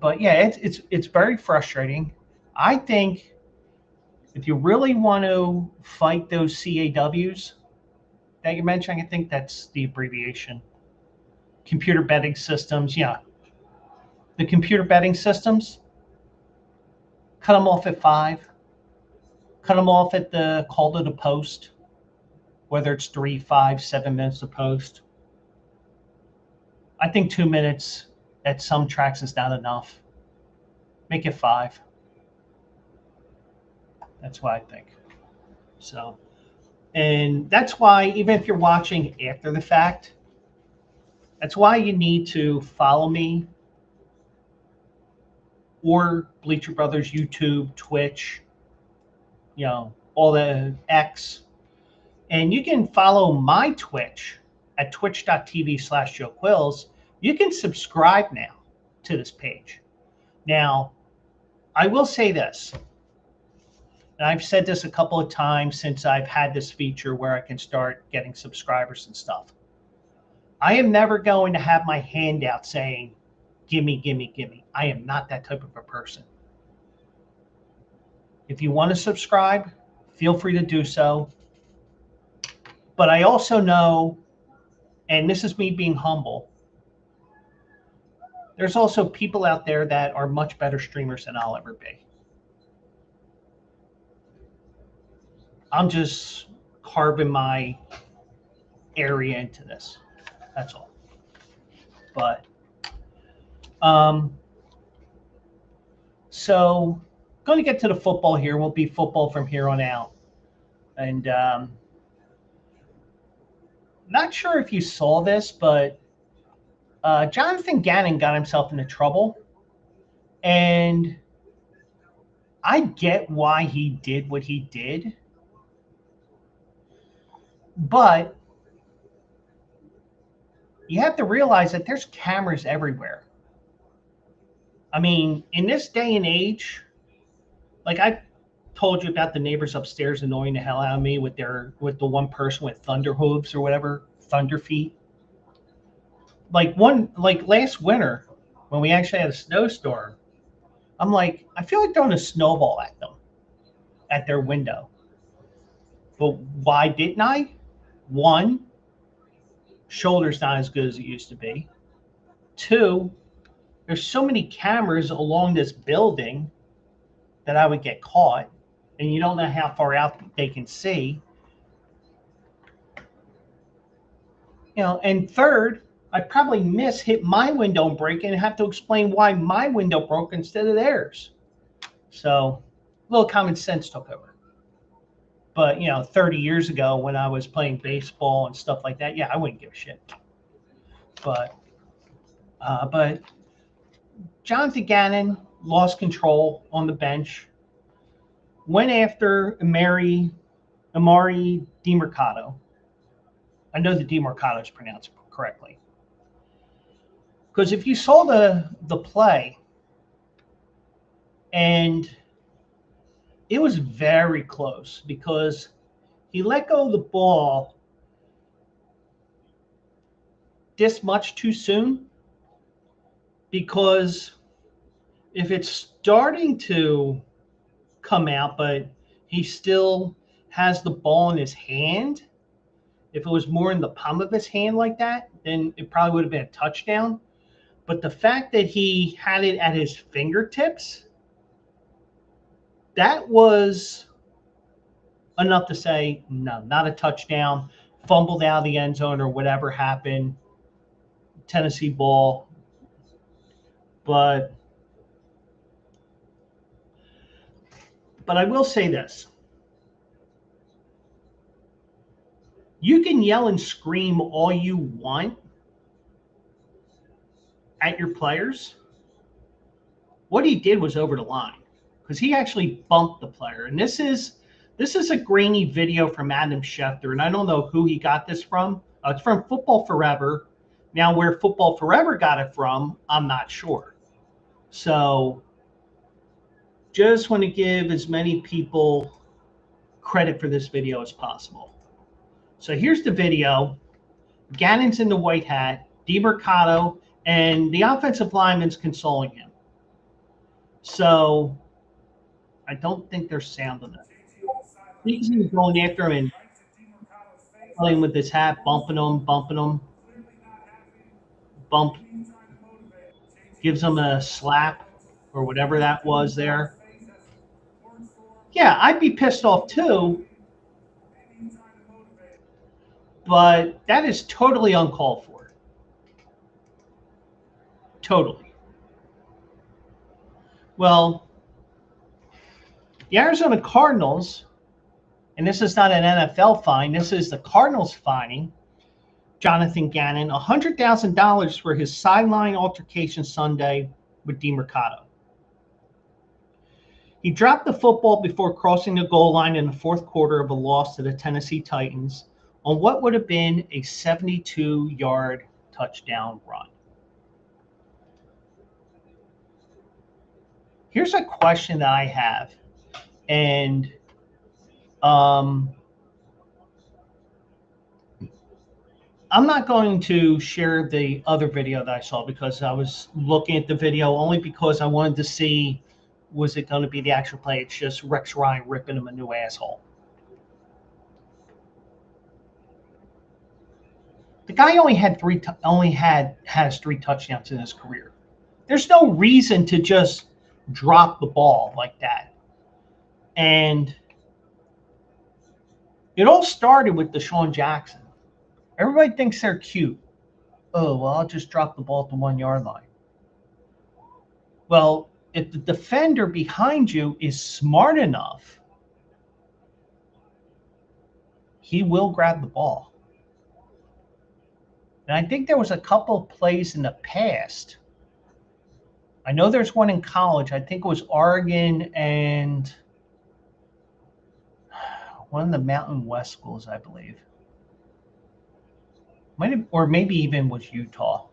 But yeah, it's very frustrating. I think if you really want to fight those CAWs that you mentioned, I think that's the abbreviation. Computer betting systems, yeah. The computer betting systems, cut them off at 5. Cut them off at the call to the post, whether it's 3, 5, 7 minutes to post. I think 2 minutes at some tracks is not enough. Make it 5. That's what I think. So, and that's why, even if you're watching after the fact, that's why you need to follow me or Bleacher Brothers YouTube, Twitch, all the X. And you can follow my Twitch at twitch.tv/JoeQuills. You can subscribe now to this page. Now, I will say this, and I've said this a couple of times since I've had this feature where I can start getting subscribers and stuff. I am never going to have my hand out saying, gimme, gimme, gimme. I am not that type of a person. If you want to subscribe, feel free to do so. But I also know, and this is me being humble, there's also people out there that are much better streamers than I'll ever be. I'm just carving my area into this. That's all. But so going to get to the football here. We'll be football from here on out. And not sure if you saw this, but Jonathan Gannon got himself into trouble. And I get why he did what he did. But you have to realize that there's cameras everywhere. I mean, in this day and age, like I told you about the neighbors upstairs annoying the hell out of me with the one person with thunder hooves or whatever, thunder feet. Like last winter when we actually had a snowstorm, I'm like, I feel like throwing a snowball at them, at their window. But why didn't I? One, shoulder's not as good as it used to be. 2, there's so many cameras along this building that I would get caught, and you don't know how far out they can see. And 3rd, I'd probably hit my window and break it and have to explain why my window broke instead of theirs. So a little common sense took over. But, 30 years ago when I was playing baseball and stuff like that, yeah, I wouldn't give a shit. But Jonathan Gannon lost control on the bench, went after Amari DiMercato. I know the DiMercato is pronounced correctly. Because if you saw the play, and it was very close because he let go of the ball this much too soon, because if it's starting to come out, but he still has the ball in his hand, if it was more in the palm of his hand like that, then it probably would have been a touchdown. But the fact that he had it at his fingertips, that was enough to say, no, not a touchdown, fumbled out of the end zone or whatever happened, Tennessee ball. But I will say this. You can yell and scream all you want at your players. What he did was over the line, because he actually bumped the player. And this is a grainy video from Adam Schefter, and I don't know who he got this from. It's from Football Forever. Now, where Football Forever got it from, I'm not sure. So just want to give as many people credit for this video as possible. So here's the video. Gannon's in the white hat, DiMercato, and the offensive lineman's consoling him. So I don't think there's sound on it. He's going after him and playing with his hat, bumping him, bump, gives him a slap or whatever that was there. Yeah, I'd be pissed off too, but that is totally uncalled for. Totally. Well, the Arizona Cardinals, and this is not an NFL fine, this is the Cardinals fining Jonathan Gannon $100,000 for his sideline altercation Sunday with DiMercato. He dropped the football before crossing the goal line in the fourth quarter of a loss to the Tennessee Titans on what would have been a 72-yard touchdown run. Here's a question that I have, and I'm not going to share the other video that I saw because I was looking at the video only because I wanted to see, was it going to be the actual play? It's just Rex Ryan ripping him a new asshole. The guy has three touchdowns in his career. There's no reason to just drop the ball like that. And it all started with Deshaun Jackson. Everybody thinks they're cute. Oh, well, I'll just drop the ball at the 1 yard line. Well, if the defender behind you is smart enough, he will grab the ball. And I think there was a couple of plays in the past. I know there's one in college. I think it was Oregon and one of the Mountain West schools, I believe. Or maybe even was Utah.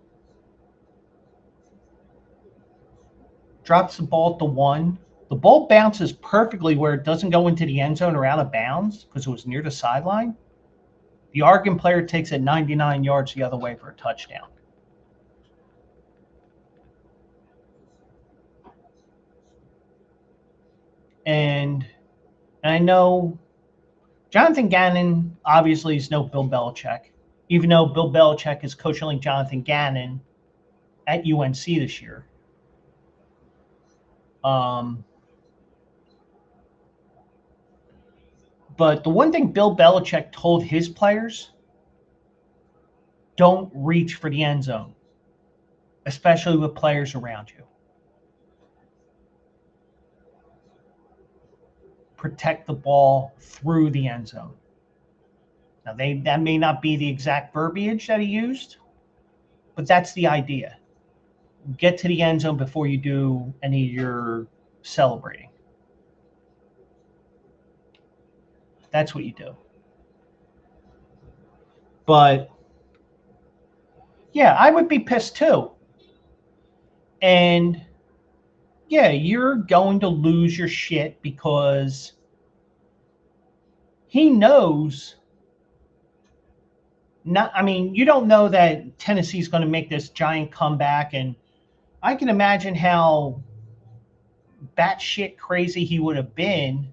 Drops the ball at the 1. The ball bounces perfectly where it doesn't go into the end zone or out of bounds because it was near the sideline. The Oregon player takes it 99 yards the other way for a touchdown. And I know Jonathan Gannon obviously is no Bill Belichick, even though Bill Belichick is coaching Jonathan Gannon at UNC this year. But the one thing Bill Belichick told his players, don't reach for the end zone, especially with players around you. protect the ball through the end zone. Now, that may not be the exact verbiage that he used, but that's the idea. Get to the end zone before you do any of your celebrating. That's what you do. But, yeah, I would be pissed too. And, yeah, you're going to lose your shit because he knows. You don't know that Tennessee's going to make this giant comeback, and I can imagine how batshit crazy he would have been,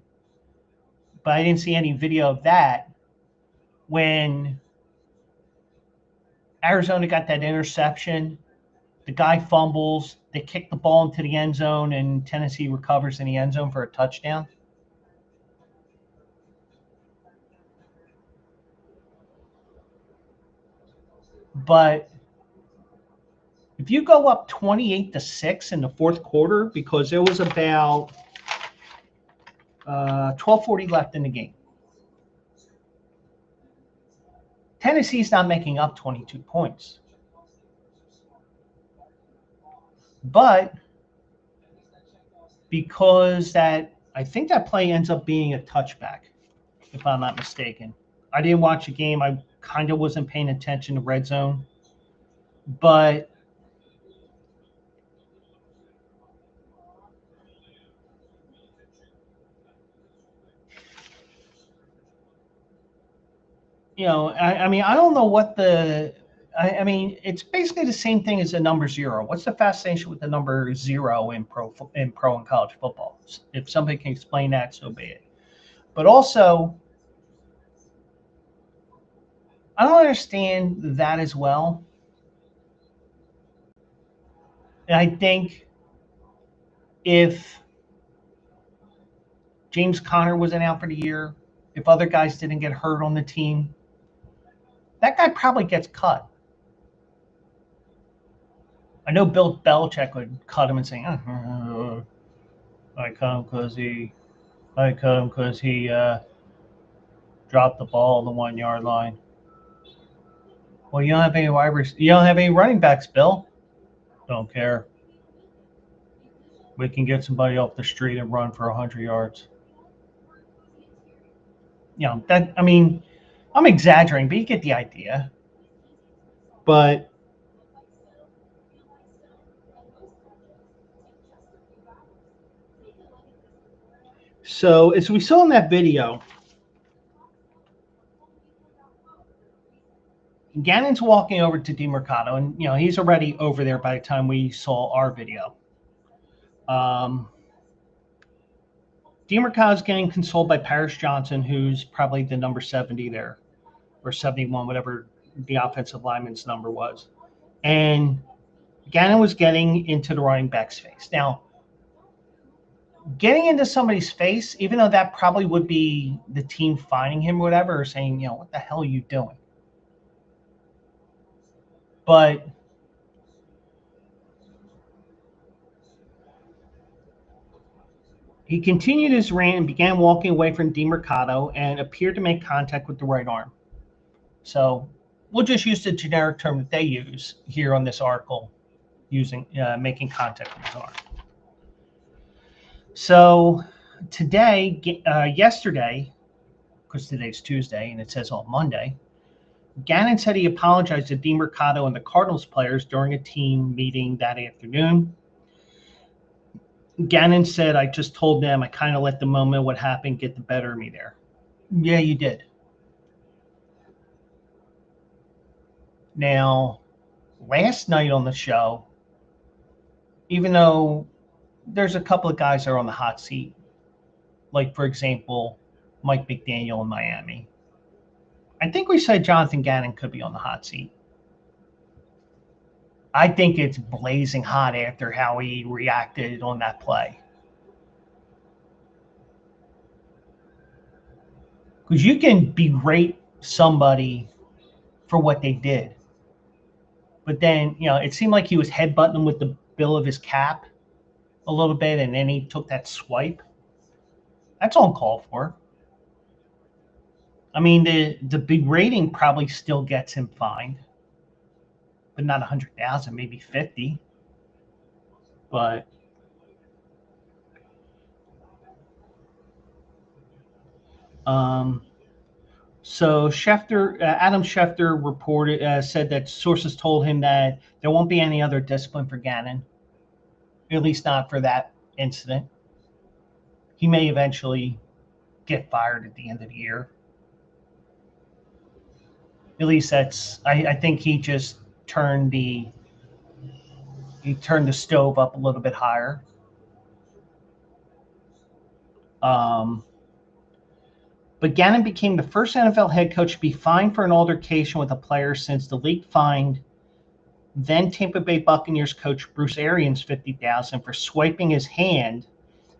but I didn't see any video of that, when Arizona got that interception. The guy fumbles, they kick the ball into the end zone, and Tennessee recovers in the end zone for a touchdown. But if you go up 28-6 in the fourth quarter, because there was about 12:40 left in the game, Tennessee's not making up 22 points. But because I think that play ends up being a touchback, if I'm not mistaken. I didn't watch the game. I kind of wasn't paying attention to red zone. But I don't know what it's basically the same thing as the number 0. What's the fascination with the number 0 in pro and college football? If somebody can explain that, so be it. But also, I don't understand that as well. And I think if James Conner wasn't out for the year, if other guys didn't get hurt on the team, that guy probably gets cut. I know Bill Belichick would cut him and say, I cut him because he dropped the ball on the 1 yard line. Well, you don't have any running backs, Bill. Don't care. We can get somebody off the street and run for 100 yards. I'm exaggerating, but you get the idea. But so as we saw in that video, Gannon's walking over to DeMercado, and he's already over there by the time we saw our video. DeMercado's getting consoled by Paris Johnson, who's probably the number 70 there, or 71, whatever the offensive lineman's number was. And Gannon was getting into the running back's face. Now, getting into somebody's face, even though that probably would be the team finding him or whatever, or saying, what the hell are you doing? But he continued his rant and began walking away from DeMercado and appeared to make contact with the right arm. So we'll just use the generic term that they use here on this article, making contact with his arm. So yesterday, because today's Tuesday and it says on Monday, Gannon said he apologized to DeMercado and the Cardinals players during a team meeting that afternoon. Gannon said, I just told them I kind of let the moment what happened get the better of me there. Yeah, you did. Now, last night on the show, even though there's a couple of guys that are on the hot seat, like, for example, Mike McDaniel in Miami, I think we said Jonathan Gannon could be on the hot seat. I think it's blazing hot after how he reacted on that play. Because you can berate somebody for what they did. But then, it seemed like he was headbutting him with the bill of his cap a little bit, and then he took that swipe. That's uncalled for. I mean, the berating probably still gets him fined, but not 100,000, maybe 50. But so Adam Schefter reported said that sources told him that there won't be any other discipline for Gannon, at least not for that incident. He may eventually get fired at the end of the year. At least that's. I think he just turned the stove up a little bit higher. But Gannon became the first NFL head coach to be fined for an altercation with a player since the league fined then Tampa Bay Buccaneers coach Bruce Arians $50,000 for swiping his hand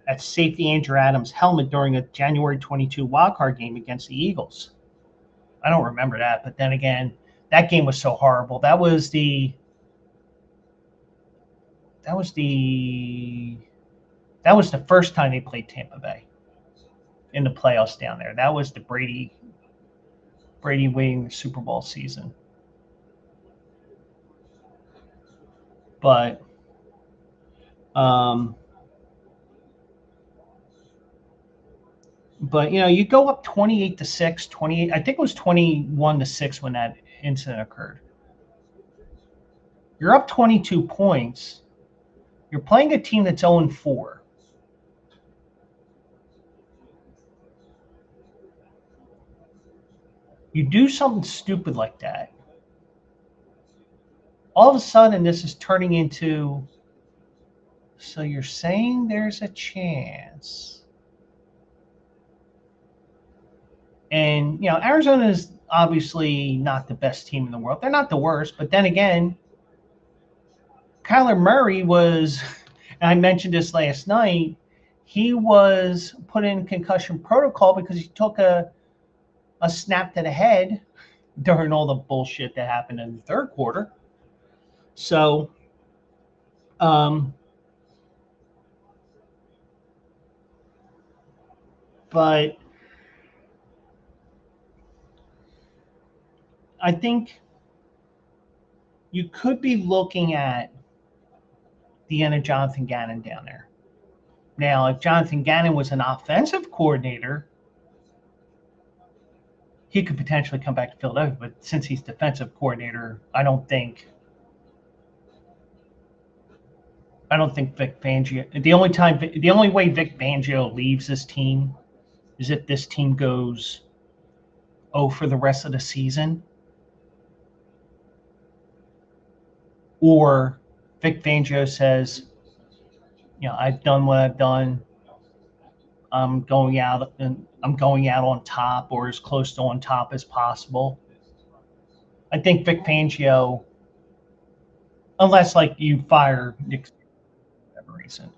at safety Andrew Adams' helmet during a January 22 wildcard game against the Eagles. I don't remember that, but then again, that game was so horrible. That was the first time they played Tampa Bay in the playoffs down there. That was the Brady winning the Super Bowl season. But you go up 28-6, 28. I think it was 21-6 when that incident occurred. You're up 22 points. You're playing a team that's 0-4. You do something stupid like that. All of a sudden, this is turning into. So you're saying there's a chance. And, Arizona is obviously not the best team in the world. They're not the worst. But then again, Kyler Murray was, and I mentioned this last night, he was put in concussion protocol because he took a snap to the head during all the bullshit that happened in the third quarter. So, but I think you could be looking at the end of Jonathan Gannon down there. Now, if Jonathan Gannon was an offensive coordinator, he could potentially come back to Philadelphia. But since he's defensive coordinator, I don't think Vic Fangio. The only way Vic Fangio leaves this team is if this team goes for the rest of the season, or Vic Fangio says, I've done what I've done. I'm going out on top, or as close to on top as possible. I think Vic Fangio, unless you fire Nick for whatever reason,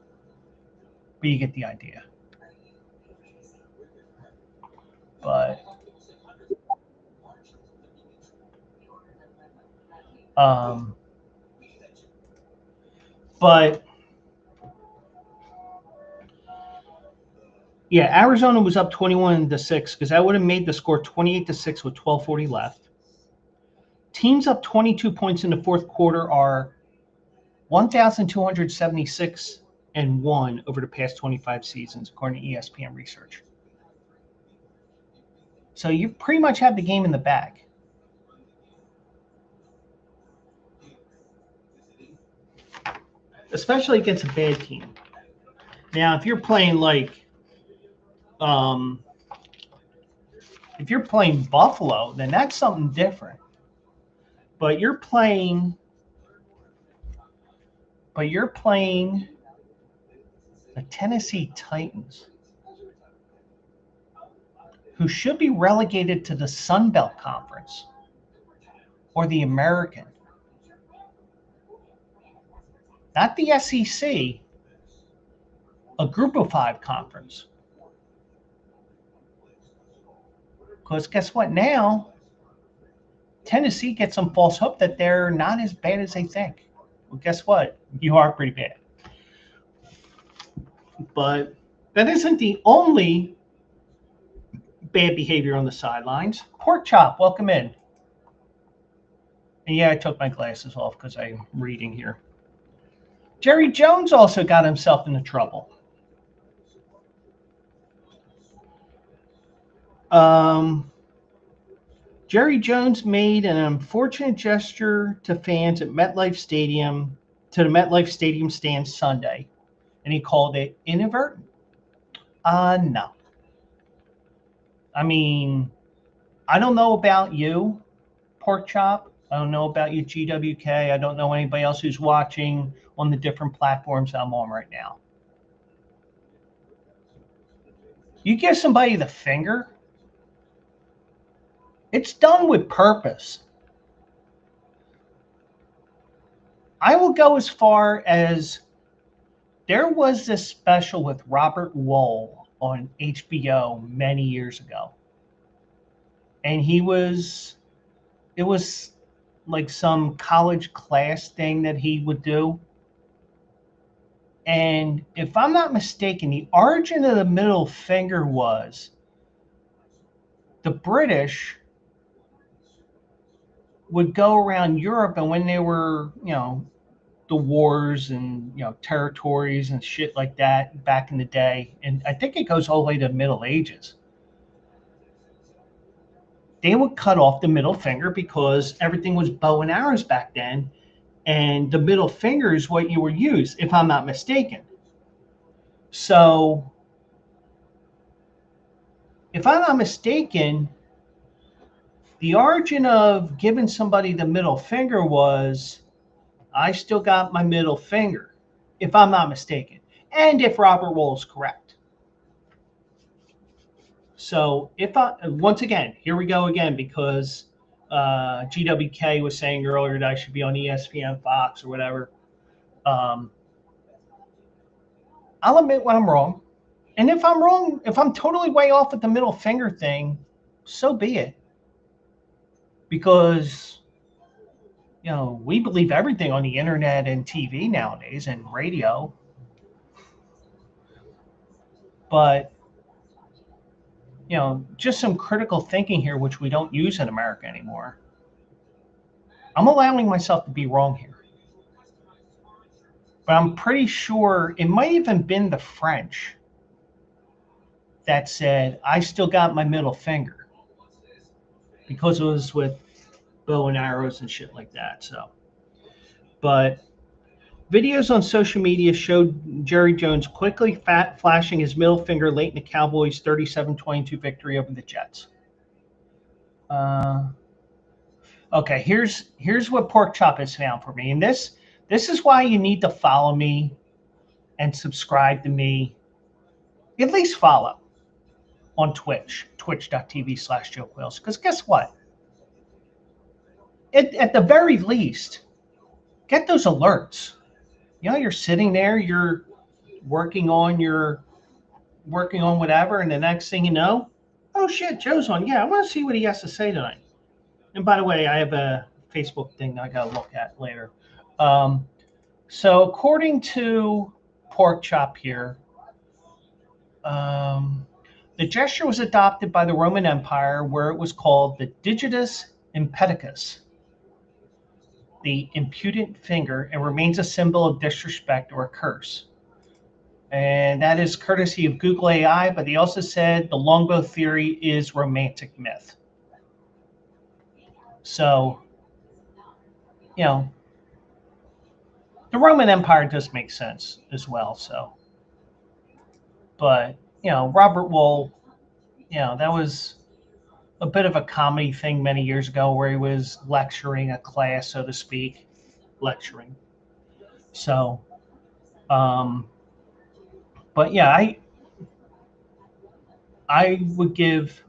but you get the idea. But yeah, Arizona was up 21-6 because that would have made the score 28-6 with 12:40 left. Teams up 22 points in the fourth quarter are 1,276-1 over the past 25 seasons, according to ESPN research. So you pretty much have the game in the bag. Especially against a bad team. Now, if you're playing if you're playing Buffalo, then that's something different. But you're playing the Tennessee Titans, who should be relegated to the Sun Belt Conference or the American. Not the SEC, a Group of 5 conference. Because guess what? Now, Tennessee gets some false hope that they're not as bad as they think. Well, guess what? You are pretty bad. But That isn't the only bad behavior on the sidelines. Pork chop, welcome in. And yeah, I took my glasses off because I'm reading here. Jerry Jones also got himself into trouble. Jerry Jones made an unfortunate gesture to fans at MetLife Stadium, to the MetLife Stadium stand Sunday, and he called it inadvertent. No. I mean, I don't know about you, Pork Chop. I don't know about you, GWK. I don't know anybody else who's watching on the different platforms I'm on right now. You give somebody the finger, it's done with purpose. I will go as far as there was this special with Robert Wool on HBO many years ago. And it was like some college class thing that he would do. And if I'm not mistaken, the origin of the middle finger was the British would go around Europe, and when they were, the wars and, territories and shit like that back in the day, and I think it goes all the way to the Middle Ages, they would cut off the middle finger because everything was bow and arrows back then, and the middle finger is what you were used, if I'm not mistaken. So, if I'm not mistaken, the origin of giving somebody the middle finger was, I still got my middle finger, if I'm not mistaken, and if Robert Wool is correct. So, once again, here we go again, because GWK was saying earlier that I should be on ESPN, Fox, or whatever. I'll admit when I'm wrong. And if I'm wrong, if I'm totally way off with the middle finger thing, so be it. Because, we believe everything on the internet and TV nowadays and radio. But, just some critical thinking here, which we don't use in America anymore. I'm allowing myself to be wrong here. But I'm pretty sure it might even been the French that said, I still got my middle finger. Because it was with bow and arrows and shit like that. So, but videos on social media showed Jerry Jones quickly flashing his middle finger late in the Cowboys' 37-22 victory over the Jets. Okay, here's what Pork Chop has found for me, and this is why you need to follow me and subscribe to me. At least follow on Twitch, twitch.tv/Joe Quills. Because guess what? At the very least, get those alerts. You're sitting there, you're working on whatever, and the next thing you know, oh shit, Joe's on. Yeah, I want to see what he has to say tonight. And by the way, I have a Facebook thing I got to look at later. So according to Pork Chop here, the gesture was adopted by the Roman Empire, where it was called the digitus impeticus, the impudent finger, and remains a symbol of disrespect or a curse. And that is courtesy of Google AI, but they also said the longbow theory is romantic myth. So, the Roman Empire does make sense as well. So, but, Robert Wool, that was a bit of a comedy thing many years ago where he was lecturing a class, so to speak, lecturing. So, but yeah, I would give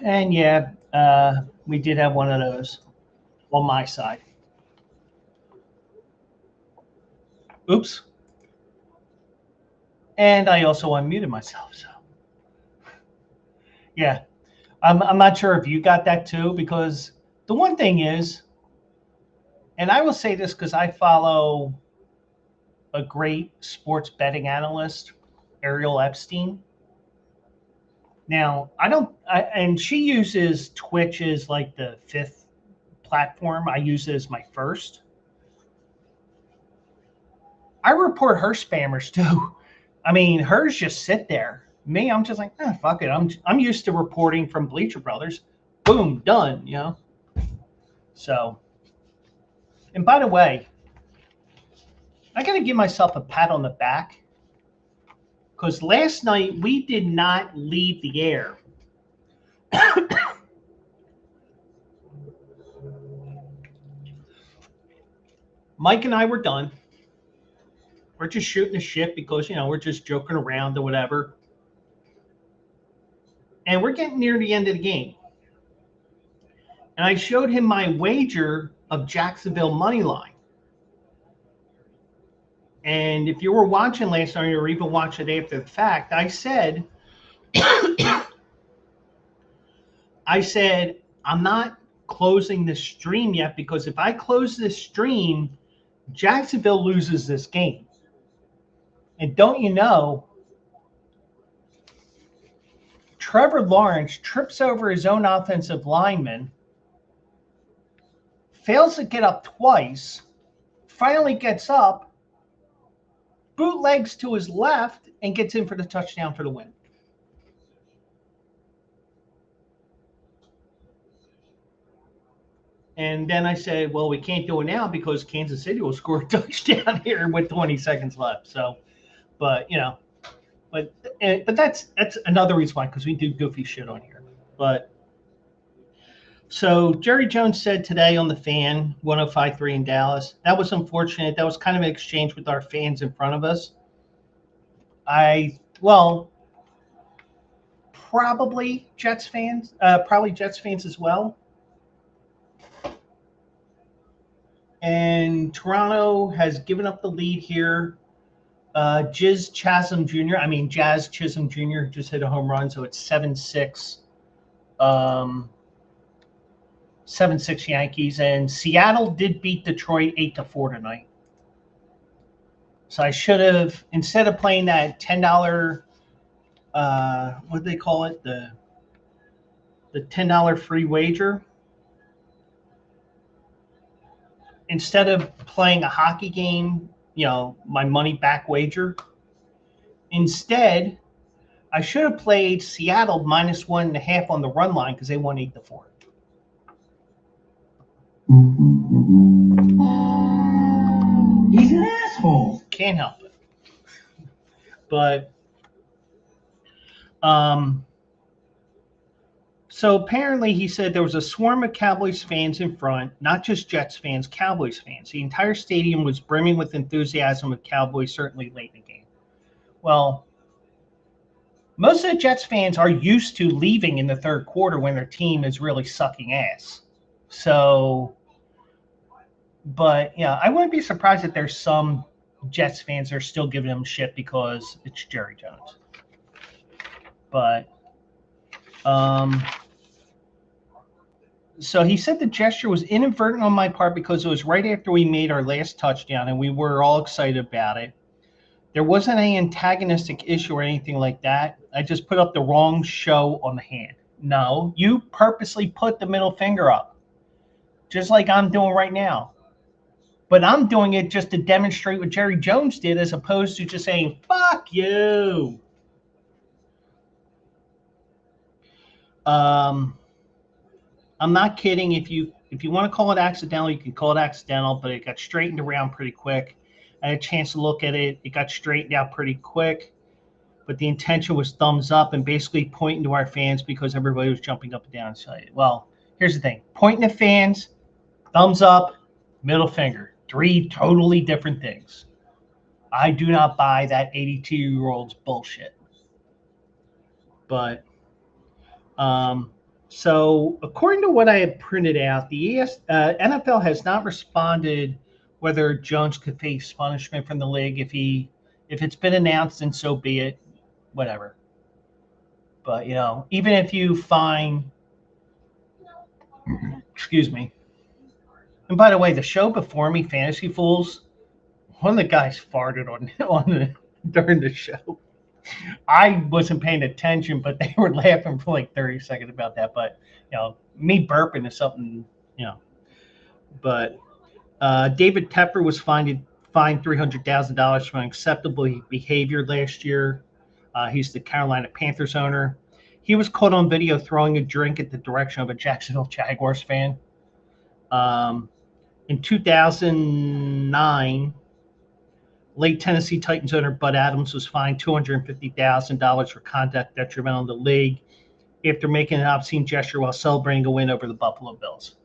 And yeah, we did have one of those on my side. Oops. And I also unmuted myself. So yeah, I'm not sure if you got that too, because the one thing is, and I will say this because I follow a great sports betting analyst, Ariel Epstein. Now, and she uses Twitch as like the fifth platform. I use it as my first. I report her spammers too. I mean, hers just sit there. Me, I'm just like, fuck it. I'm used to reporting from Bleacher Brothers. Boom, done. So, and by the way, I got to give myself a pat on the back because last night we did not leave the air. Mike and I were done. We're just shooting the shit because, we're just joking around or whatever. And we're getting near the end of the game. And I showed him my wager of Jacksonville money line. And if you were watching last night or even watch it after the fact, I said, I'm not closing this stream yet because if I close this stream, Jacksonville loses this game. And don't you know, Trevor Lawrence trips over his own offensive lineman, fails to get up twice, finally gets up, bootlegs to his left, and gets in for the touchdown for the win. And then I said, well, we can't do it now because Kansas City will score a touchdown here with 20 seconds left. So, but that's another reason why, because we do goofy shit on here. But so Jerry Jones said today on the Fan 105.3 in Dallas, that was unfortunate. That was kind of an exchange with our fans in front of us. Probably Jets fans as well. And Toronto has given up the lead here. Jazz Chisholm Jr. just hit a home run, so it's 7-6. 7-6 Yankees. And Seattle did beat Detroit 8-4 tonight. So I should have, instead of playing that $10, what do they call it? The $10 free wager. Instead of playing a hockey game, my money back wager. Instead, I should have played Seattle -1.5 on the run line because they won 8-4. He's an asshole. Can't help it. But so apparently he said there was a swarm of Cowboys fans in front, not just Jets fans, Cowboys fans. The entire stadium was brimming with enthusiasm of Cowboys, certainly late in the game. Well, most of the Jets fans are used to leaving in the third quarter when their team is really sucking ass. So, but I wouldn't be surprised if there's some Jets fans that are still giving him shit because it's Jerry Jones. But, so he said the gesture was inadvertent on my part because it was right after we made our last touchdown and we were all excited about it. There wasn't any antagonistic issue or anything like that. I just put up the wrong show on the hand. No, you purposely put the middle finger up, just like I'm doing right now. But I'm doing it just to demonstrate what Jerry Jones did as opposed to just saying, fuck you. I'm not kidding. If you want to call it accidental, you can call it accidental, but it got straightened around pretty quick. I had a chance to look at it. It got straightened out pretty quick, but the intention was thumbs up and basically pointing to our fans because everybody was jumping up and down. So, well, here's the thing. Pointing at fans, thumbs up, middle finger. 3 totally different things. I do not buy that 82-year-old's bullshit. But So, according to what I have printed out, the NFL has not responded whether Jones could face punishment from the league if it's been announced, and so be it, whatever. But even if you find, excuse me. And by the way, the show before me, Fantasy Fools, one of the guys farted during the show. I wasn't paying attention, but they were laughing for like 30 seconds about that. But me burping is something, But David Tepper was fined $300,000 for unacceptable behavior last year. He's the Carolina Panthers owner. He was caught on video throwing a drink at the direction of a Jacksonville Jaguars fan. In 2009, late Tennessee Titans owner Bud Adams was fined $250,000 for conduct detrimental to the league after making an obscene gesture while celebrating a win over the Buffalo Bills.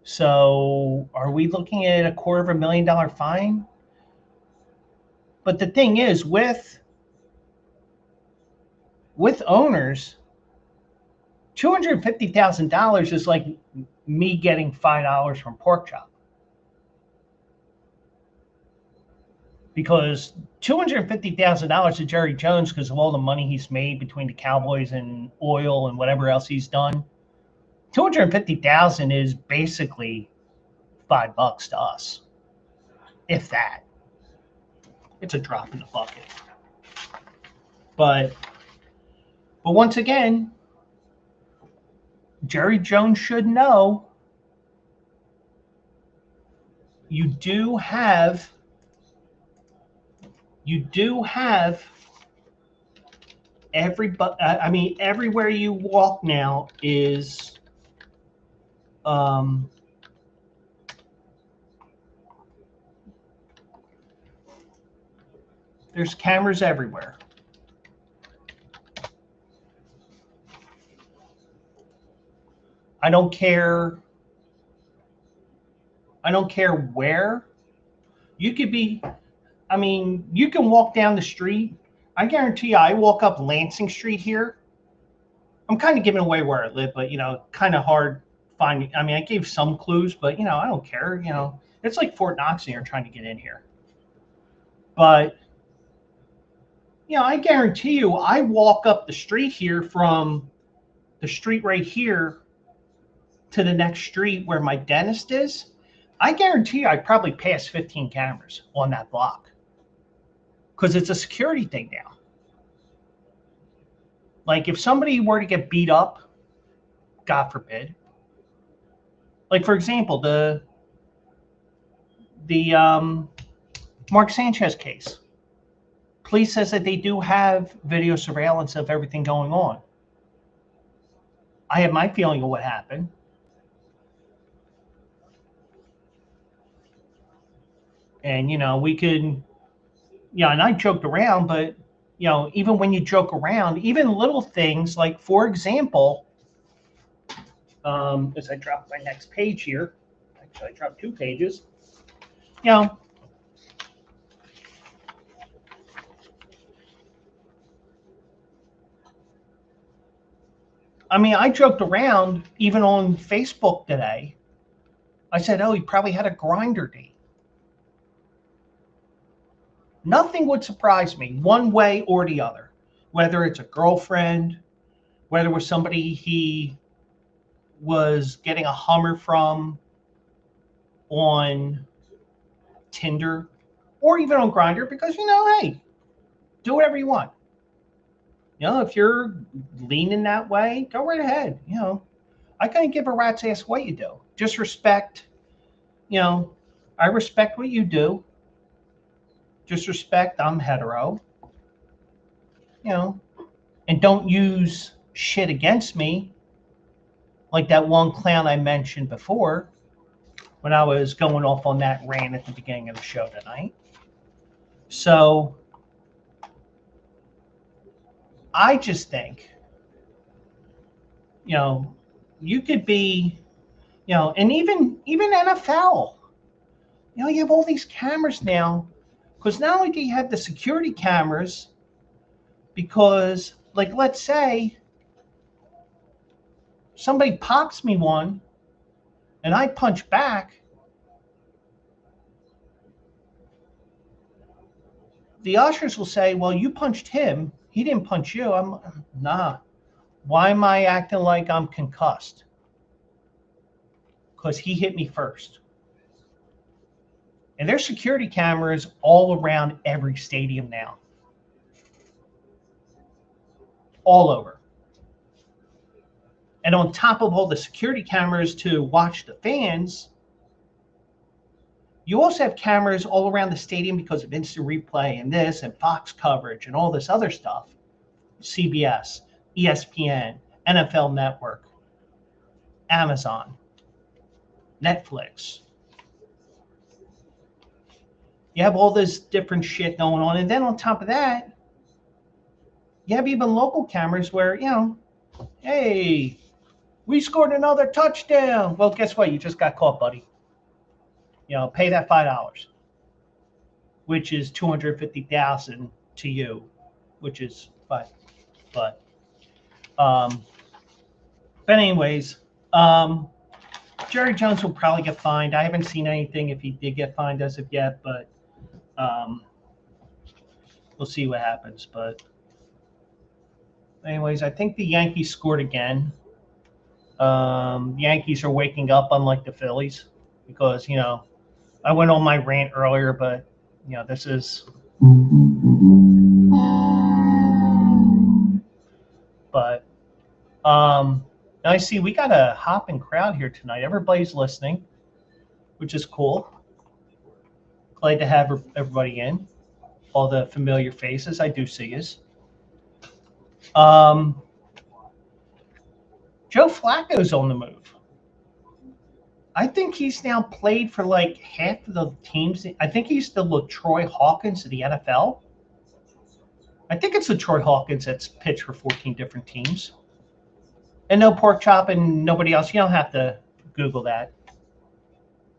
So are we looking at a $250,000 fine? But the thing is, with owners, $250,000 is like me getting $5 from Pork Chop. Because $250,000 to Jerry Jones, because of all the money he's made between the Cowboys and oil and whatever else he's done, $250,000 is basically $5 to us, if that. It's a drop in the bucket. But once again, Jerry Jones should know you do have everywhere you walk now is there's cameras everywhere. I don't care where. You could be, you can walk down the street. I guarantee you, I walk up Lansing Street here. I'm kind of giving away where I live, but, kind of hard finding. I gave some clues, but, I don't care. It's like Fort Knox and you're trying to get in here. But, I guarantee you, I walk up the street here from the street right here to the next street where my dentist is. I guarantee you, I probably pass 15 cameras on that block because it's a security thing now. Like if somebody were to get beat up, God forbid. Like for example, the Mark Sanchez case. Police says that they do have video surveillance of everything going on. I have my feeling of what happened. And, we could, and I joked around, but, even when you joke around, even little things like, for example, as I drop my next page here, actually I dropped 2 pages, I joked around even on Facebook today. I said, oh, he probably had a grinder date. Nothing would surprise me one way or the other, whether it's a girlfriend, whether it was somebody he was getting a Hummer from on Tinder or even on Grindr, because, hey, do whatever you want. If you're leaning that way, go right ahead. I couldn't give a rat's ass what you do. Just respect, I respect what you do. Just respect, I'm hetero. And don't use shit against me like that one clown I mentioned before when I was going off on that rant at the beginning of the show tonight. So I just think, you could be, and even NFL, you have all these cameras now, because not only do you have the security cameras, because, like, let's say somebody pops me one and I punch back, the ushers will say, well, you punched him. He didn't punch you. Nah. Why am I acting like I'm concussed? Because he hit me first. And there's security cameras all around every stadium now. All over. And on top of all the security cameras to watch the fans, you also have cameras all around the stadium because of instant replay and this and Fox coverage and all this other stuff. CBS, ESPN, NFL Network, Amazon, Netflix. You have all this different shit going on. And then on top of that, you have even local cameras where, hey, we scored another touchdown. Well, guess what? You just got caught, buddy. Pay that $5, which is $250,000 to you, which is fine. But anyways, Jerry Jones will probably get fined. I haven't seen anything if he did get fined as of yet, but we'll see what happens. But anyways, I think the Yankees scored again. The Yankees are waking up, unlike the Phillies, because, I went on my rant earlier, but, this is. But I see we got a hopping crowd here tonight. Everybody's listening, which is cool. Glad to have everybody in. All the familiar faces. I do see us. Joe Flacco's on the move. I think he's now played for like half of the teams. I think he's the LaTroy Hawkins of the NFL. I think it's LaTroy Hawkins that's pitched for 14 different teams. And no pork chop and nobody else. You don't have to Google that.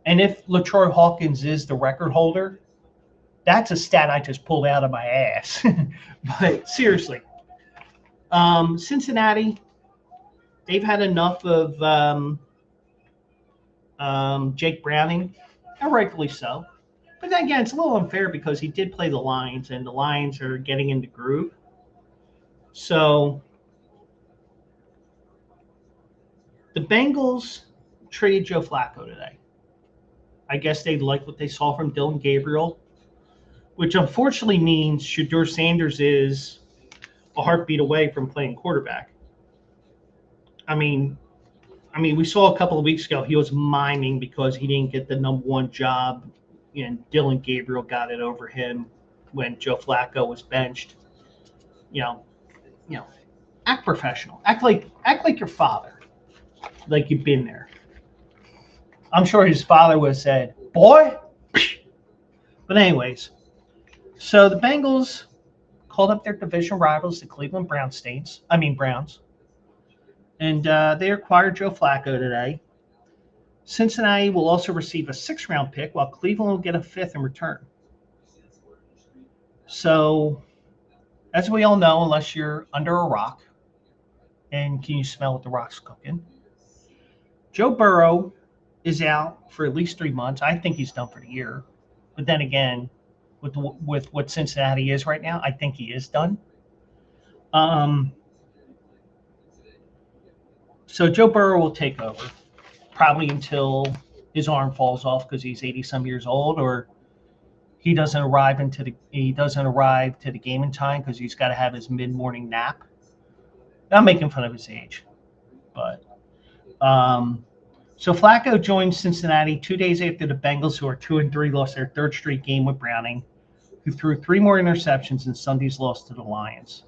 And if LaTroy Hawkins is the record holder, that's a stat I just pulled out of my ass. But seriously, Cincinnati, they've had enough of Jake Browning, and rightfully so. But then again, it's a little unfair because he did play the Lions, and the Lions are getting into groove. So the Bengals traded Joe Flacco today. I guess they liked what they saw from Dylan Gabriel, which unfortunately means Shedeur Sanders is a heartbeat away from playing quarterback. I mean, we saw a couple of weeks ago he was miming because he didn't get the number one job, and Dylan Gabriel got it over him when Joe Flacco was benched. Act professional. Act like your father, like you've been there. I'm sure his father would have said, "Boy." But anyways, so the Bengals called up their division rivals, the Cleveland Browns. And they acquired Joe Flacco today. Cincinnati will also receive a 6th-round pick, while Cleveland will get a 5th in return. So, as we all know, unless you're under a rock, and can you smell what the rock's cooking, Joe Burrow is out for at least 3 months. I think he's done for the year. But then again, with what Cincinnati is right now, I think he is done. So Joe Burrow will take over, probably until his arm falls off because he's 80-some years old, or he doesn't arrive to the game in time because he's got to have his mid-morning nap. I'm making fun of his age, but so Flacco joined Cincinnati 2 days after the Bengals, who are 2-3, lost their 3rd straight game with Browning, who threw 3 more interceptions in Sunday's loss to the Lions.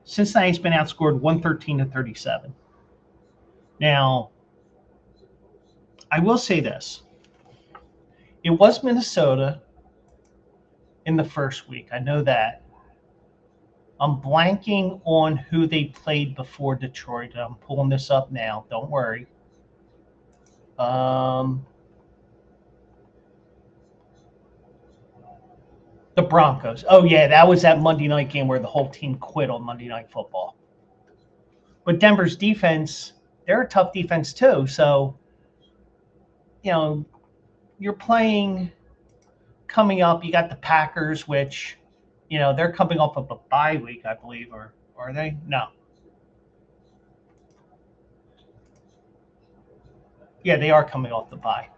Cincinnati's been outscored 113-37. Now, I will say this. It was Minnesota in the first week. I know that. I'm blanking on who they played before Detroit. I'm pulling this up now. Don't worry. The Broncos. Oh, yeah, that was that Monday night game where the whole team quit on Monday Night Football. But Denver's defense they're a tough defense too. So, you're playing coming up. You got the Packers, which, they're coming off of a bye week, I believe, or are they? No. Yeah, they are coming off the bye.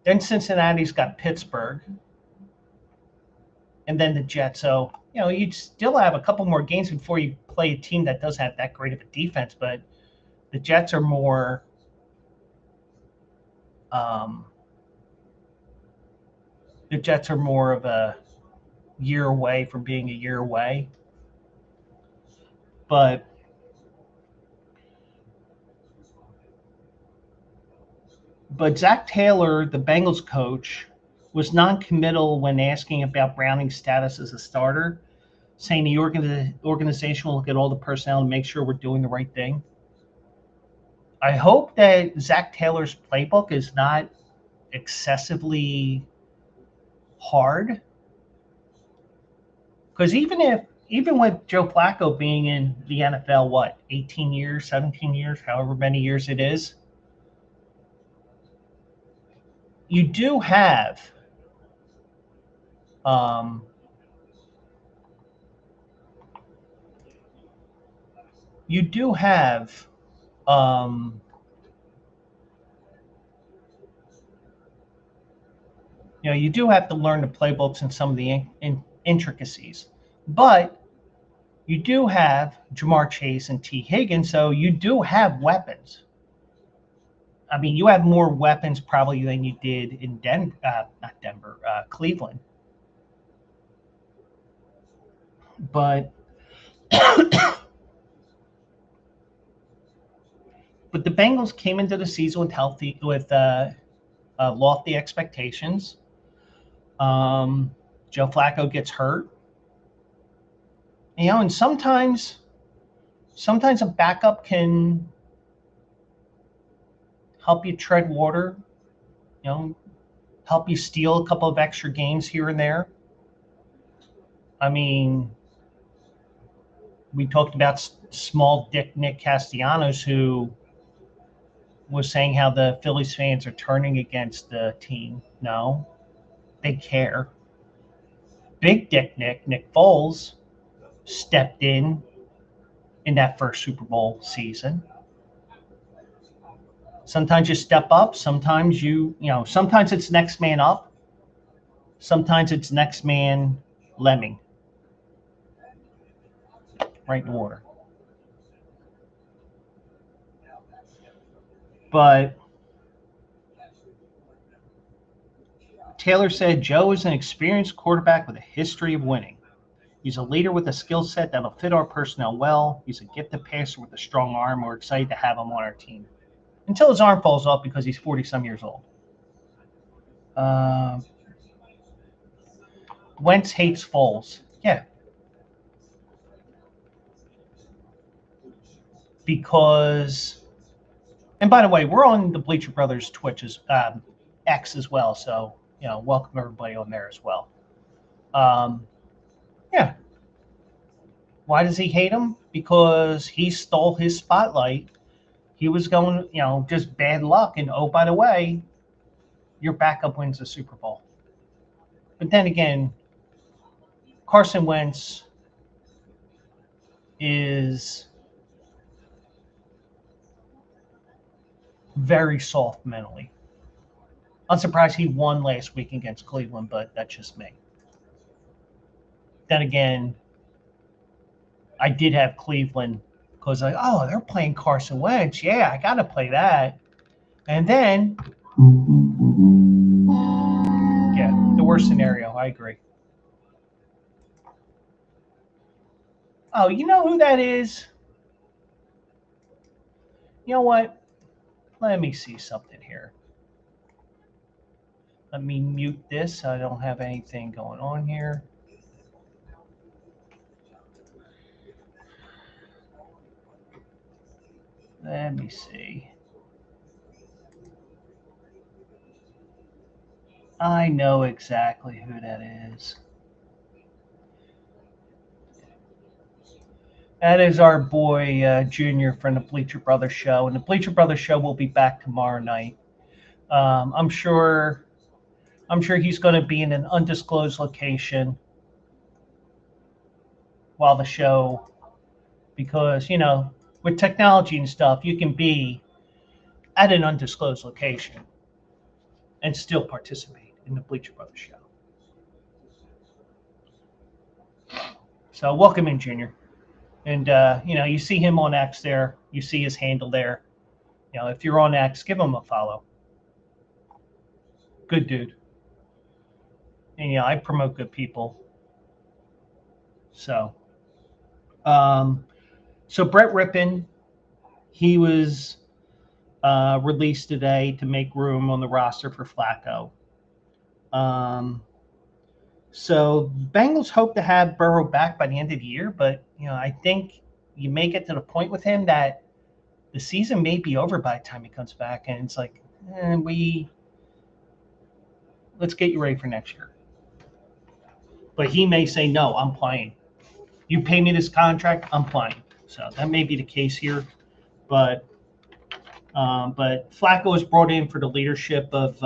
Then Cincinnati's got Pittsburgh, and then the Jets. So, you'd still have a couple more games before you play a team that does have that great of a defense, but the Jets are more the Jets are more of a year away from being a year away. But Zach Taylor, the Bengals coach, was non-committal when asking about Browning's status as a starter, saying the organization will look at all the personnel and make sure we're doing the right thing. I hope that Zach Taylor's playbook is not excessively hard, because even with Joe Flacco being in the NFL, 18 years, 17 years, however many years it is, you do have um, you do have um, you do have to learn the playbooks and some of the intricacies, but you do have Jamar Chase and T. Higgins, so you do have weapons. I mean, you have more weapons probably than you did in Cleveland. But but the Bengals came into the season with lofty expectations. Joe Flacco gets hurt, and sometimes a backup can help you tread water, help you steal a couple of extra games here and there. I mean, we talked about small dick Nick Castellanos, who was saying how the Phillies fans are turning against the team. No, they care. Big dick Nick Foles, stepped in that first Super Bowl season. Sometimes you step up. Sometimes sometimes it's next man up. Sometimes it's next man lemming. Right in the water. But Taylor said Joe is an experienced quarterback with a history of winning. He's a leader with a skill set that'll fit our personnel well. He's a gifted passer with a strong arm. We're excited to have him on our team. Until his arm falls off because he's 40-some years old. Wentz hates Foles. Yeah. Because, and by the way, we're on the Bleacher Brothers Twitch X as well. So, welcome everybody on there as well. Yeah. Why does he hate him? Because he stole his spotlight. He was going, just bad luck. And oh, by the way, your backup wins the Super Bowl. But then again, Carson Wentz is very soft mentally. I'm surprised he won last week against Cleveland, but that's just me. Then again, I did have Cleveland because they're playing Carson Wentz. Yeah, I got to play that. And then, yeah, the worst scenario. I agree. Oh, you know who that is? You know what? Let me see something here. Let me mute this so I don't have anything going on here. Let me see. I know exactly who that is. That is our boy Junior from the Bleacher Brothers show, and the Bleacher Brothers show will be back tomorrow night. I'm sure he's going to be in an undisclosed location while the show, because with technology and stuff, you can be at an undisclosed location and still participate in the Bleacher Brothers show. So welcome in, Junior. And you see him on X there. You see his handle there. If you're on X, give him a follow. Good dude. And I promote good people. So, Brett Rippon, he was released today to make room on the roster for Flacco. So Bengals hope to have Burrow back by the end of the year, but I think you may get to the point with him that the season may be over by the time he comes back, and it's like, let's get you ready for next year. But he may say, no, I'm playing. You pay me this contract, I'm playing. So that may be the case here, but Flacco was brought in for the leadership of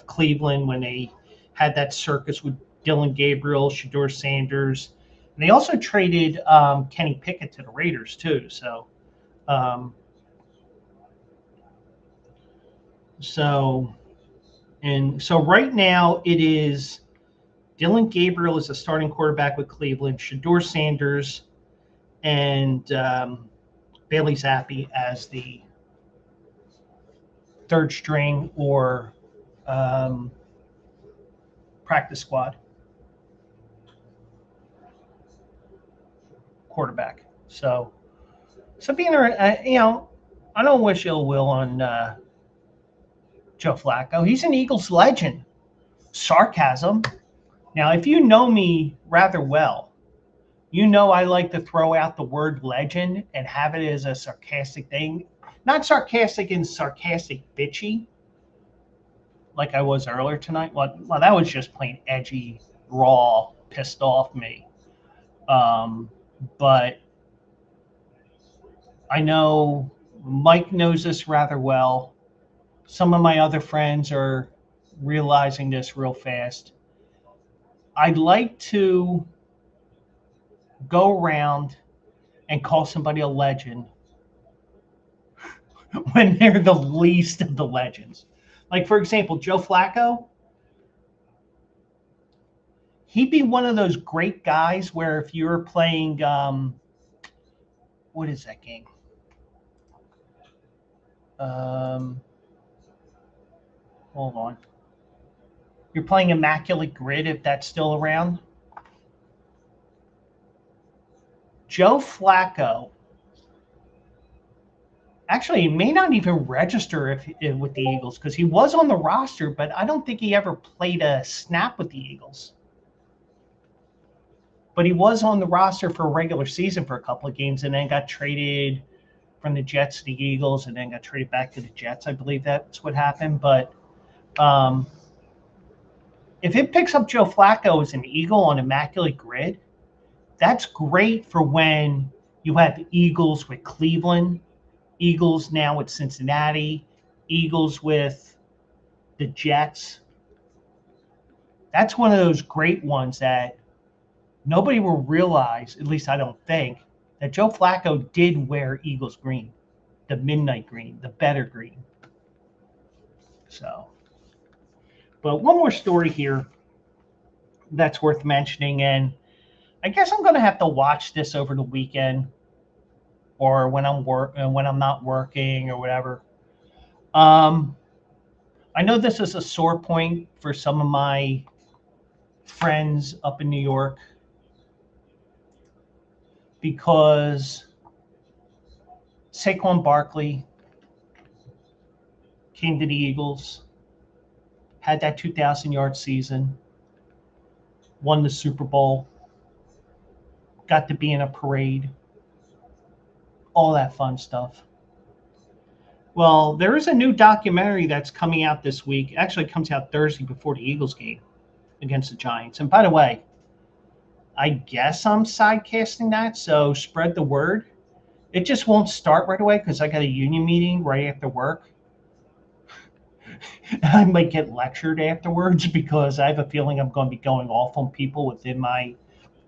Cleveland when they had that circus with Dylan Gabriel, Shedeur Sanders. And they also traded Kenny Pickett to the Raiders too. So right now it is Dylan Gabriel is a starting quarterback with Cleveland, Shedeur Sanders and Bailey Zappi as the third string or practice squad quarterback. So being I don't wish ill will on Joe Flacco. He's an Eagles legend. Sarcasm. Now, if you know me rather well, I like to throw out the word legend and have it as a sarcastic thing. Not sarcastic and sarcastic bitchy like I was earlier tonight. Well, that was just plain edgy, raw, pissed off me. But I know Mike knows this rather well. Some of my other friends are realizing this real fast. I'd like to go around and call somebody a legend when they're the least of the legends. Like, for example, Joe Flacco, he'd be one of those great guys where if you were playing, what is that game? Hold on. You're playing Immaculate Grid, if that's still around. Joe Flacco, actually, he may not even register with the Eagles because he was on the roster, but I don't think he ever played a snap with the Eagles. But he was on the roster for a regular season for a couple of games and then got traded from the Jets to the Eagles and then got traded back to the Jets. I believe that's what happened. But if it picks up Joe Flacco as an Eagle on Immaculate Grid, that's great for when you have Eagles with Cleveland, Eagles now with Cincinnati, Eagles with the Jets. That's one of those great ones that nobody will realize, at least I don't think, that Joe Flacco did wear Eagles green, the midnight green, the better green. So, but one more story here that's worth mentioning, and I guess I'm going to have to watch this over the weekend or when I'm not working or whatever. I know this is a sore point for some of my friends up in New York because Saquon Barkley came to the Eagles, had that 2,000-yard season, won the Super Bowl, got to be in a parade, all that fun stuff. Well, there is a new documentary that's coming out this week. It actually comes out Thursday before the Eagles game against the Giants. And by the way, I guess I'm sidecasting that, so spread the word. It just won't start right away because I got a union meeting right after work. I might get lectured afterwards because I have a feeling I'm going to be going off on people within my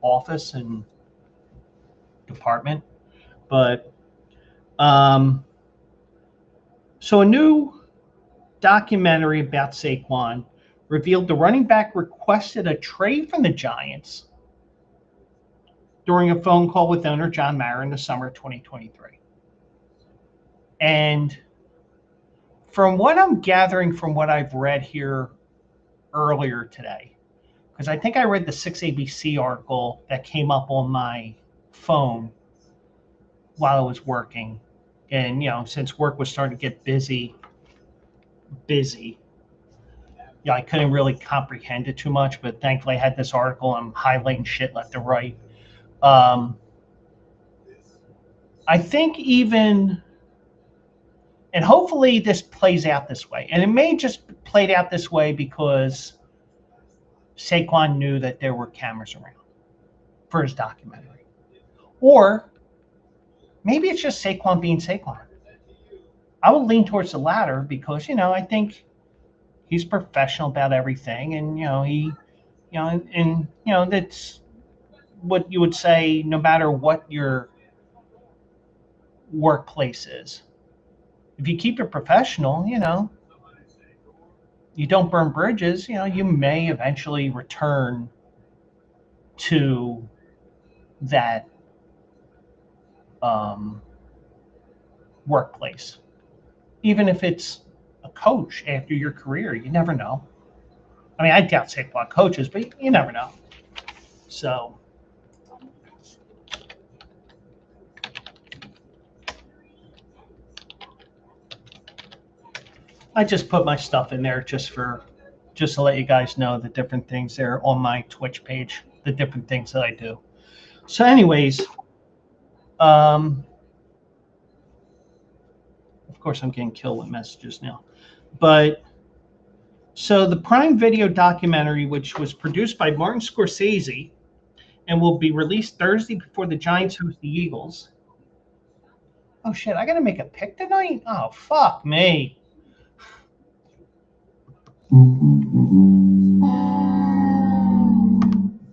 office and department. But so a new documentary about Saquon revealed the running back requested a trade from the Giants during a phone call with owner John Mara in the summer of 2023. And from what I'm gathering from what I've read here earlier today, because I think I read the 6ABC article that came up on my phone while I was working. And, since work was starting to get busy, I couldn't really comprehend it too much, but thankfully I had this article. I'm highlighting shit left and right. I think even, and hopefully this plays out this way, and it may just played out this way because Saquon knew that there were cameras around for his documentary. Or maybe it's just Saquon being Saquon. I would lean towards the latter because, I think he's professional about everything. And, that's what you would say no matter what your workplace is. If you keep it professional, you don't burn bridges, you may eventually return to that workplace. Even if it's a coach after your career, you never know. I mean, I doubt Saquon coaches, but you never know. So, I just put my stuff in there just to let you guys know the different things there on my Twitch page, the different things that I do. So, anyways, of course, I'm getting killed with messages now. But so the Prime Video documentary, which was produced by Martin Scorsese and will be released Thursday before the Giants host the Eagles. Oh shit! I gotta make a pick tonight. Oh fuck me.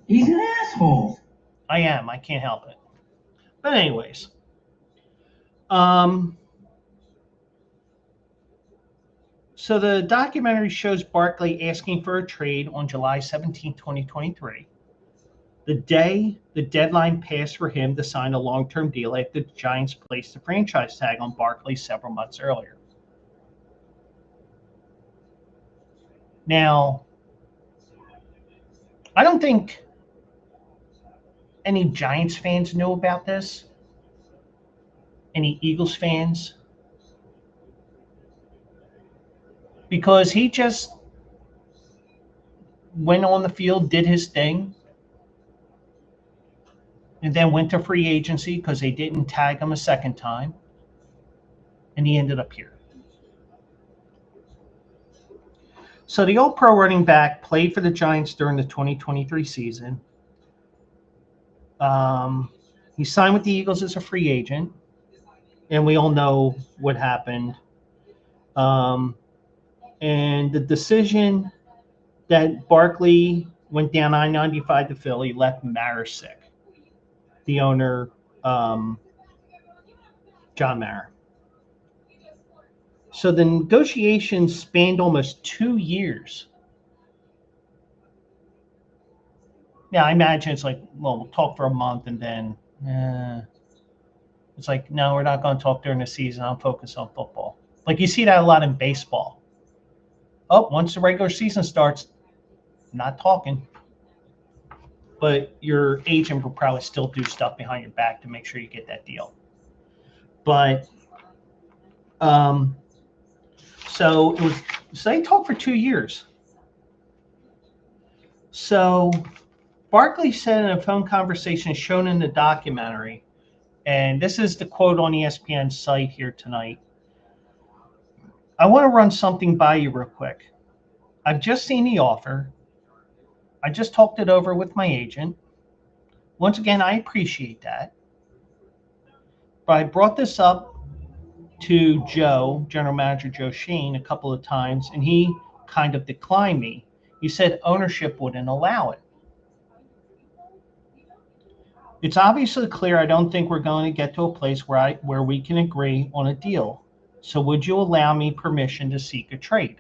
He's an asshole. I am. I can't help it. But anyways, so the documentary shows Barkley asking for a trade on July 17, 2023, the day the deadline passed for him to sign a long-term deal after the Giants placed the franchise tag on Barkley several months earlier. Now, I don't think any Giants fans knew about this. Any Eagles fans? Because he just went on the field, did his thing, and then went to free agency because they didn't tag him a second time, and he ended up here. So the All-Pro running back played for the Giants during the 2023 season. He signed with the Eagles as a free agent, and we all know what happened. And the decision that Barkley went down I-95 to Philly left Mara sick. The owner, John Mara. So the negotiations spanned almost 2 years. Yeah, I imagine it's like, well, we'll talk for a month and then it's like, no, we're not going to talk during the season. I'm focused on football. Like you see that a lot in baseball. Oh, once the regular season starts, not talking. But your agent will probably still do stuff behind your back to make sure you get that deal. But so they talked for 2 years. So Barkley said in a phone conversation shown in the documentary, and this is the quote on ESPN's site here tonight. I want to run something by you real quick. I've just seen the offer. I just talked it over with my agent. once again, I appreciate that. But I brought this up to Joe, General Manager Joe Sheen, a couple of times, and he kind of declined me. He said ownership wouldn't allow it. It's obviously clear I don't think we're going to get to a place where we can agree on a deal. So would you allow me permission to seek a trade?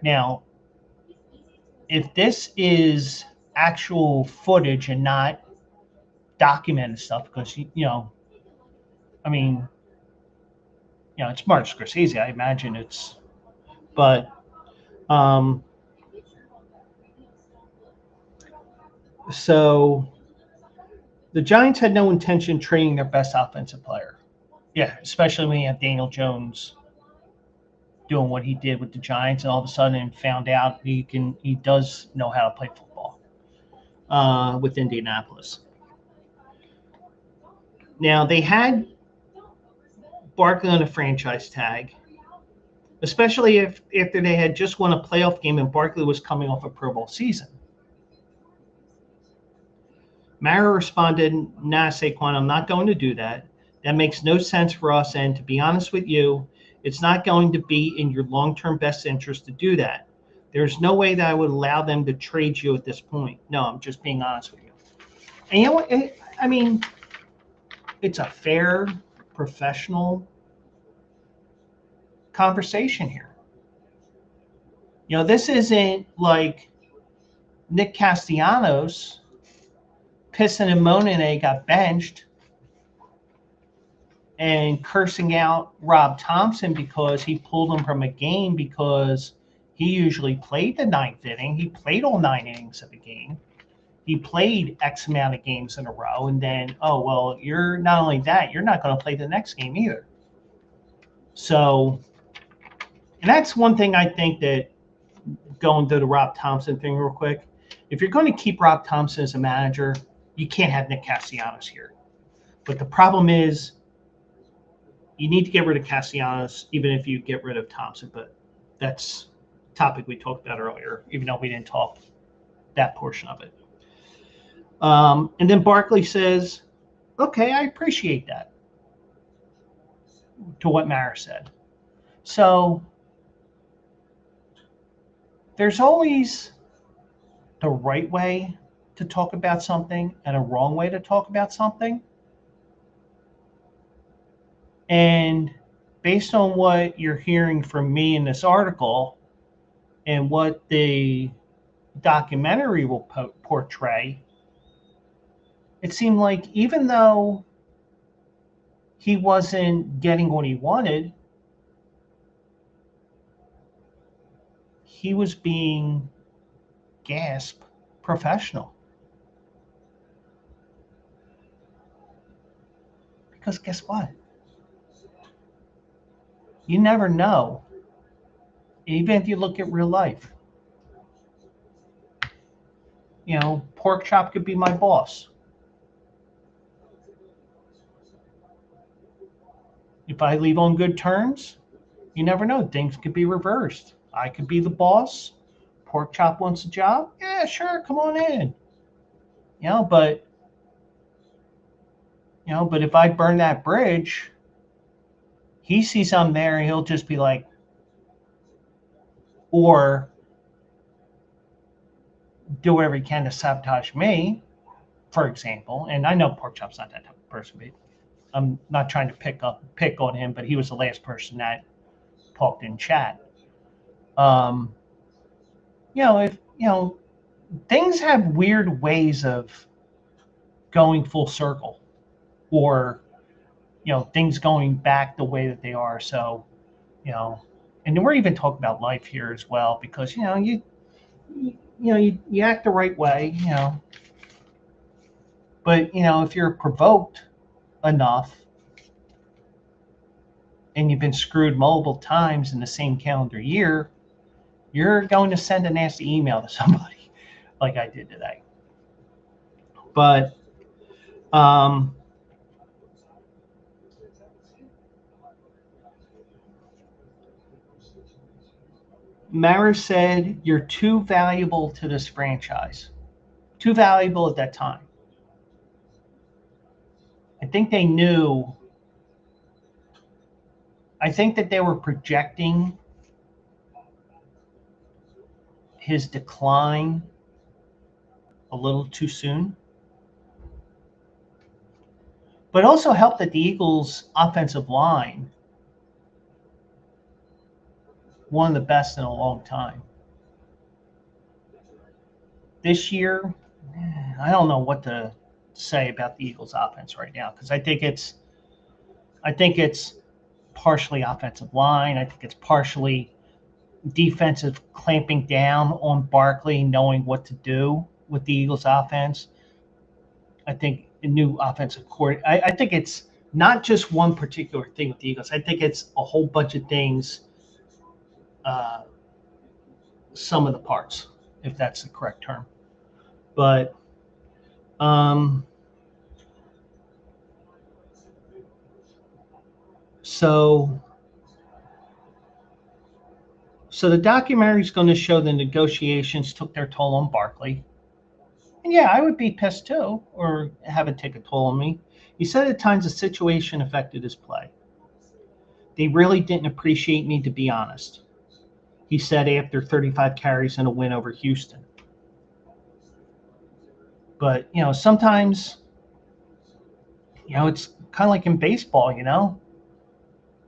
Now, if this is actual footage and not documented stuff, because I mean, it's Martin Scorsese. I imagine but um, so the Giants had no intention of trading their best offensive player. Yeah, especially when you have Daniel Jones doing what he did with the Giants, and all of a sudden found out he does know how to play football with Indianapolis. Now they had Barkley on a franchise tag, especially after they had just won a playoff game and Barkley was coming off a Pro Bowl season. Mara responded, "Nah, Saquon, I'm not going to do that. That makes no sense for us, and to be honest with you, it's not going to be in your long-term best interest to do that. There's no way that I would allow them to trade you at this point. No, I'm just being honest with you." And you know what? I mean, it's a fair, professional conversation here. This isn't like Nick Castellanos pissing and moaning that he got benched and cursing out Rob Thompson because he pulled him from a game because he usually played the ninth inning. He played all 9 innings of the game. He played X amount of games in a row. And then, oh, well, you're not only that, you're not going to play the next game either. So, and that's one thing I think that going to the Rob Thompson thing real quick. If you're going to keep Rob Thompson as a manager, you can't have Nick Castellanos here. But the problem is you need to get rid of Castellanos even if you get rid of Thompson. But that's a topic we talked about earlier, even though we didn't talk that portion of it. And then Barkley says, okay, I appreciate that, to what Mara said. So there's always the right way to talk about something and a wrong way to talk about something. And based on what you're hearing from me in this article and what the documentary will portray, it seemed like even though he wasn't getting what he wanted, he was being, gasp, professional. Because guess what? You never know. Even if you look at real life. Pork chop could be my boss. If I leave on good terms, you never know. Things could be reversed. I could be the boss. Pork chop wants a job. Yeah, sure, come on in. But if I burn that bridge, he sees I'm there, and he'll just be like, or do whatever he can to sabotage me, for example. And I know Pork Chop's not that type of person, but I'm not trying to pick on him, but he was the last person that talked in chat. If things have weird ways of going full circle, or things going back the way that they are. So, and we're even talking about life here as well, because you act the right way, but if you're provoked enough and you've been screwed multiple times in the same calendar year, you're going to send a nasty email to somebody like I did today. But Mara said, you're too valuable to this franchise. too valuable at that time. I think they knew. I think that they were projecting his decline a little too soon. But it also helped that the Eagles' offensive line, one of the best in a long time. This year, I don't know what to say about the Eagles' offense right now, because I think it's partially offensive line. I think it's partially defensive clamping down on Barkley, knowing what to do with the Eagles' offense. I think a new offensive coordinator. I think it's not just one particular thing with the Eagles. I think it's a whole bunch of things, sum of the parts, if that's the correct term. But so the documentary is going to show the negotiations took their toll on Barkley. And yeah, I would be pissed too, or have it take a toll on me. He said at times the situation affected his play. They really didn't appreciate me, to be honest, he said after 35 carries and a win over Houston. But, sometimes, it's kind of like in baseball,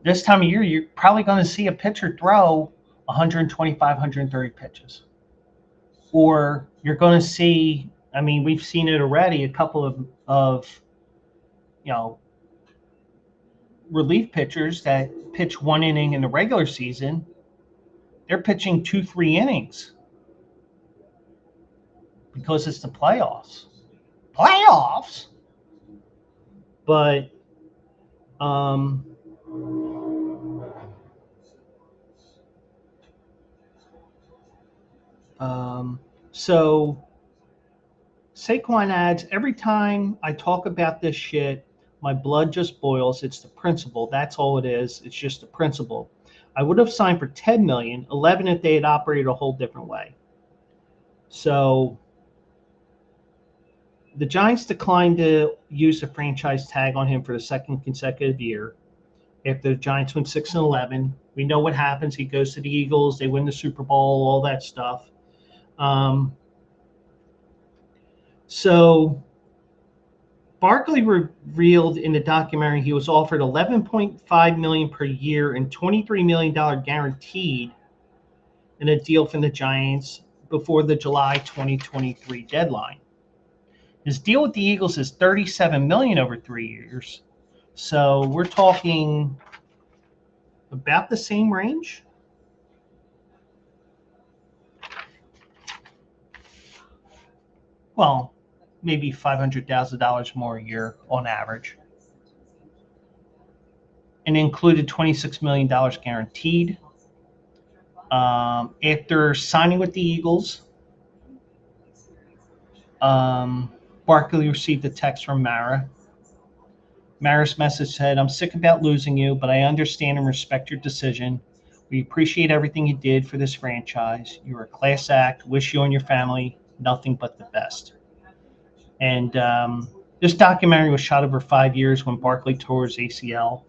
This time of year, you're probably going to see a pitcher throw 125, 130 pitches. Or you're going to see, we've seen it already, a couple of relief pitchers that pitch one inning in the regular season, they're pitching 2-3 innings because it's the playoffs. But so Saquon adds, every time I talk about this shit, my blood just boils. It's the principle. That's all it is. It's just the principle. I would have signed for $10 million, 11 if they had operated a whole different way. So the Giants declined to use the franchise tag on him for the second consecutive year. After the Giants went 6-11, we know what happens. He goes to the Eagles. They win the Super Bowl, all that stuff. So Barkley revealed in the documentary he was offered $11.5 million per year and $23 million guaranteed in a deal from the Giants before the July 2023 deadline. His deal with the Eagles is $37 million over 3 years. So we're talking about the same range. Well, maybe $500,000 more a year on average. And included $26 million guaranteed. After signing with the Eagles, Barkley received a text from Mara. Mara's message said, I'm sick about losing you, but I understand and respect your decision. We appreciate everything you did for this franchise. You're a class act. Wish you and your family nothing but the best. And this documentary was shot over 5 years when Barkley tore his ACL.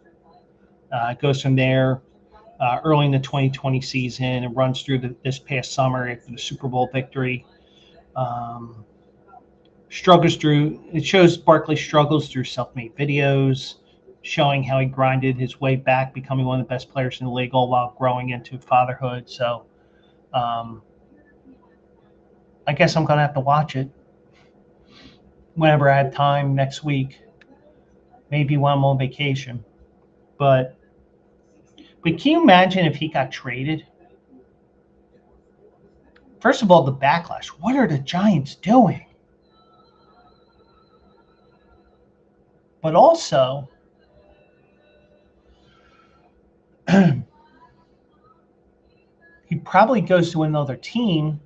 It goes from there early in the 2020 season and runs through this past summer after the Super Bowl victory. It shows Barkley struggles through self-made videos, showing how he grinded his way back, becoming one of the best players in the league, all while growing into fatherhood. So I guess I'm going to have to watch it whenever I have time next week, maybe when I'm on vacation. But can you imagine if he got traded? First of all, the backlash. What are the Giants doing? But also, he probably goes to another team,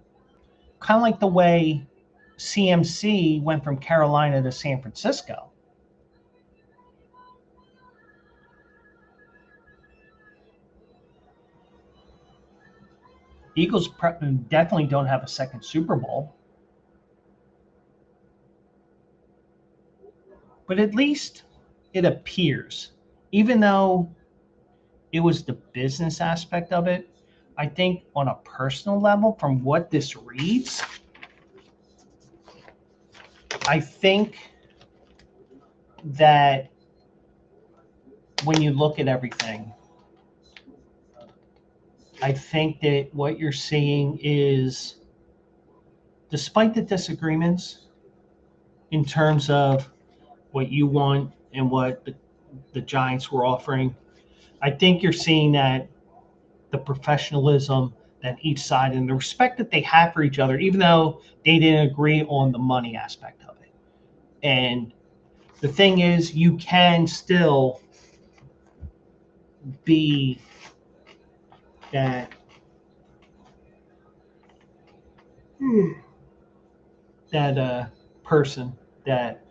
kind of like the way CMC went from Carolina to San Francisco. Eagles definitely don't have a second Super Bowl. But at least it appears, even though it was the business aspect of it, I think on a personal level, from what this reads, I think that when you look at everything, I think that what you're seeing is, despite the disagreements in terms of what you want and what the Giants were offering, I think you're seeing that the professionalism that each side and the respect that they have for each other, even though they didn't agree on the money aspect of it. And the thing is, you can still be that person that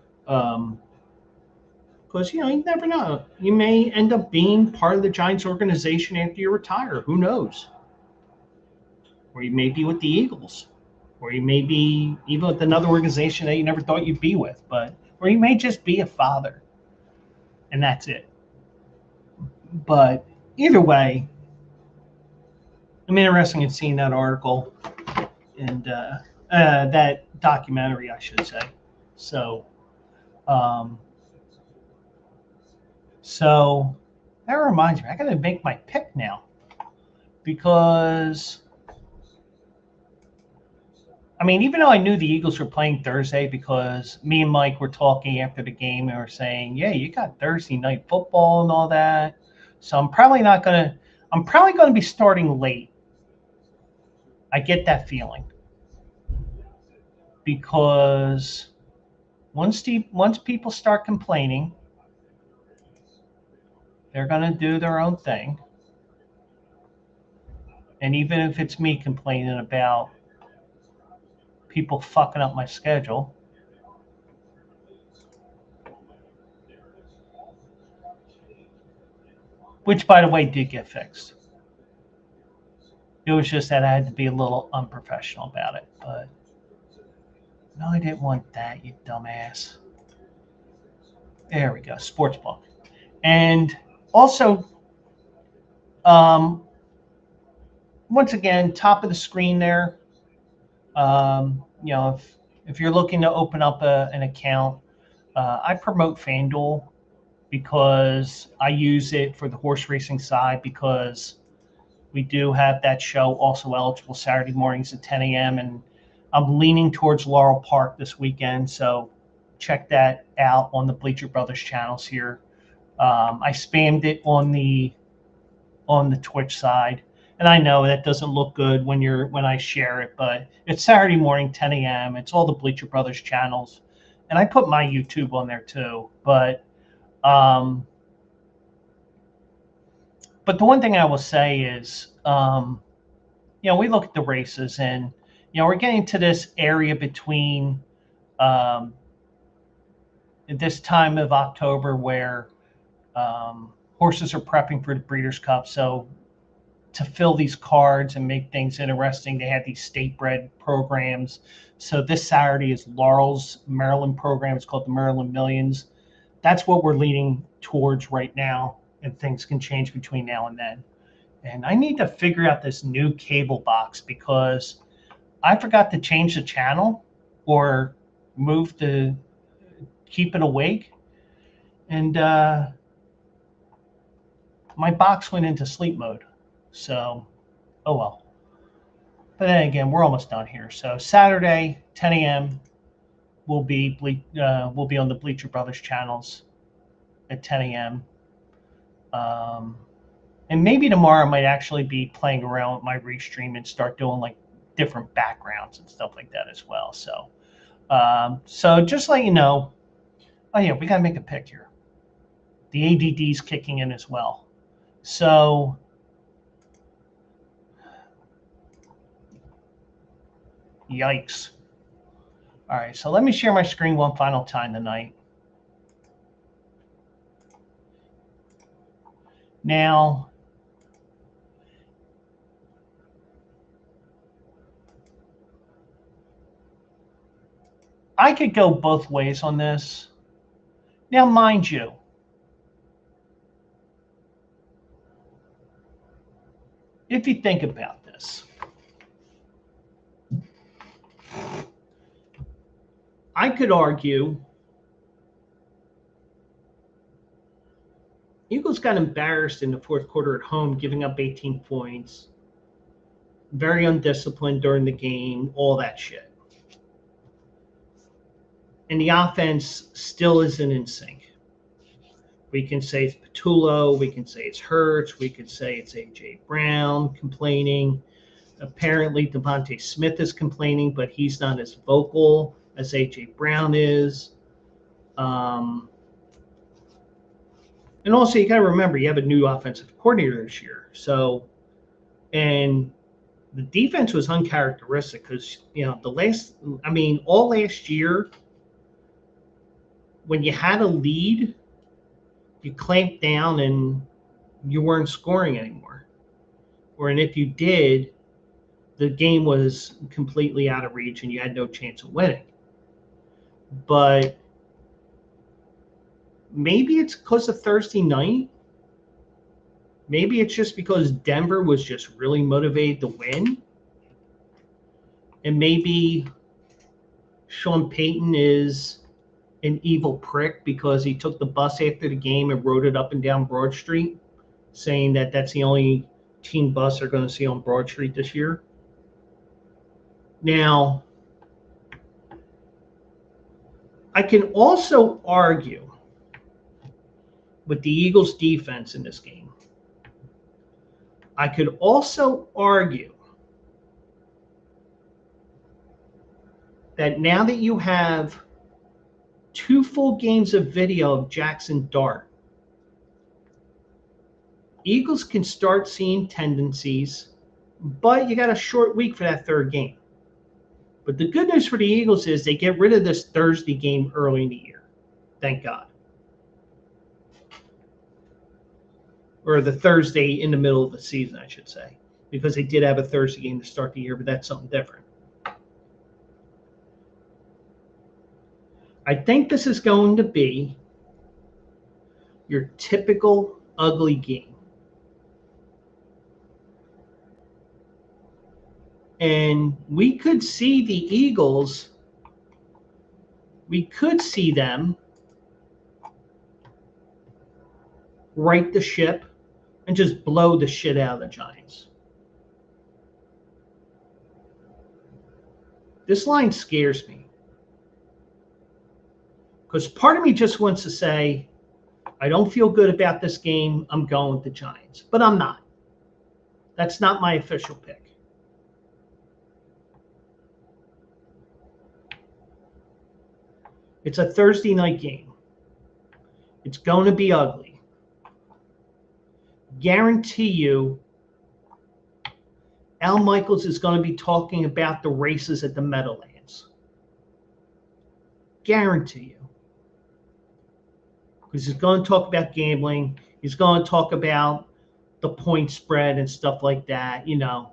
because you never know, you may end up being part of the Giants organization after you retire. Who knows? Or you may be with the Eagles, or you may be even with another organization that you never thought you'd be with, or you may just be a father, and that's it. But either way, I'm interested in seeing that article and that documentary, I should say. So, um, so that reminds me, I got to make my pick now because, I mean, even though I knew the Eagles were playing Thursday, because me and Mike were talking after the game and were saying, "Yeah, you got Thursday night football and all that." So I'm probably not gonna. I'm probably going to be starting late. I get that feeling because once people start complaining, they're going to do their own thing. And even if it's me complaining about people fucking up my schedule, which by the way did get fixed. It was just that I had to be a little unprofessional about it. But no, I didn't want that, you dumbass. There we go, sportsbook. And also, um, once again, top of the screen there. If you're looking to open up an account, I promote FanDuel because I use it for the horse racing side, because we do have that show also eligible Saturday mornings at 10 a.m. And I'm leaning towards Laurel Park this weekend, so check that out on the Bleacher Brothers channels here. I spammed it on the Twitch side, and I know that doesn't look good when I share it, but it's Saturday morning, 10 a.m. It's all the Bleacher Brothers channels, and I put my YouTube on there too. Um, but the one thing I will say is, we look at the races, and we're getting to this area between um, this time of October where horses are prepping for the Breeders' Cup. So to fill these cards and make things interesting, they have these state bred programs. So this Saturday is Laurel's Maryland program. It's called the Maryland Millions. That's what we're leaning towards right now, and things can change between now and then. And I need to figure out this new cable box because I forgot to change the channel or move to keep it awake. And my box went into sleep mode. So, oh well. But then again, we're almost done here. So Saturday, 10 a.m. We'll be on the Bleacher Brothers channels at 10 a.m. And maybe tomorrow I might actually be playing around with my restream and start doing like different backgrounds and stuff like that as well. So just let you know. Oh yeah, we gotta make a pick here. The ADD's kicking in as well. So yikes. All right, so let me share my screen one final time tonight. Now, I could go both ways on this, Now, mind you, if you think about this, I could argue Eagles got embarrassed in the fourth quarter at home, giving up 18 points, very undisciplined during the game, all that shit. And the offense still isn't in sync. We can say it's Petullo, we can say it's Hurts, we could say it's A.J. Brown complaining. Apparently, Devontae Smith is complaining, but he's not as vocal as A.J. Brown is. And also, you got to remember, you have a new offensive coordinator this year. So, and the defense was uncharacteristic because, all last year, when you had a lead, you clamped down and you weren't scoring anymore. And if you did, the game was completely out of reach and you had no chance of winning. But maybe it's because of Thursday night. Maybe it's just because Denver was just really motivated to win. And maybe Sean Payton is an evil prick because he took the bus after the game and rode it up and down Broad Street, saying that that's the only team bus they're going to see on Broad Street this year. Now, I can also argue with the Eagles' defense in this game. I could also argue that now that you have 2 full games of video of Jackson Dart, Eagles can start seeing tendencies, but you got a short week for that third game. But the good news for the Eagles is they get rid of this Thursday game early in the year. Thank God. Or the Thursday in the middle of the season, I should say, because they did have a Thursday game to start the year, but that's something different. I think this is going to be your typical ugly game. And we could see the Eagles, we could see them right the ship and just blow the shit out of the Giants. This line scares me. Because part of me just wants to say, I don't feel good about this game. I'm going with the Giants. But I'm not. That's not my official pick. It's a Thursday night game. It's going to be ugly. Guarantee you, Al Michaels is going to be talking about the races at the Meadowlands. Guarantee you. Because he's going to talk about gambling. He's going to talk about the point spread and stuff like that, you know.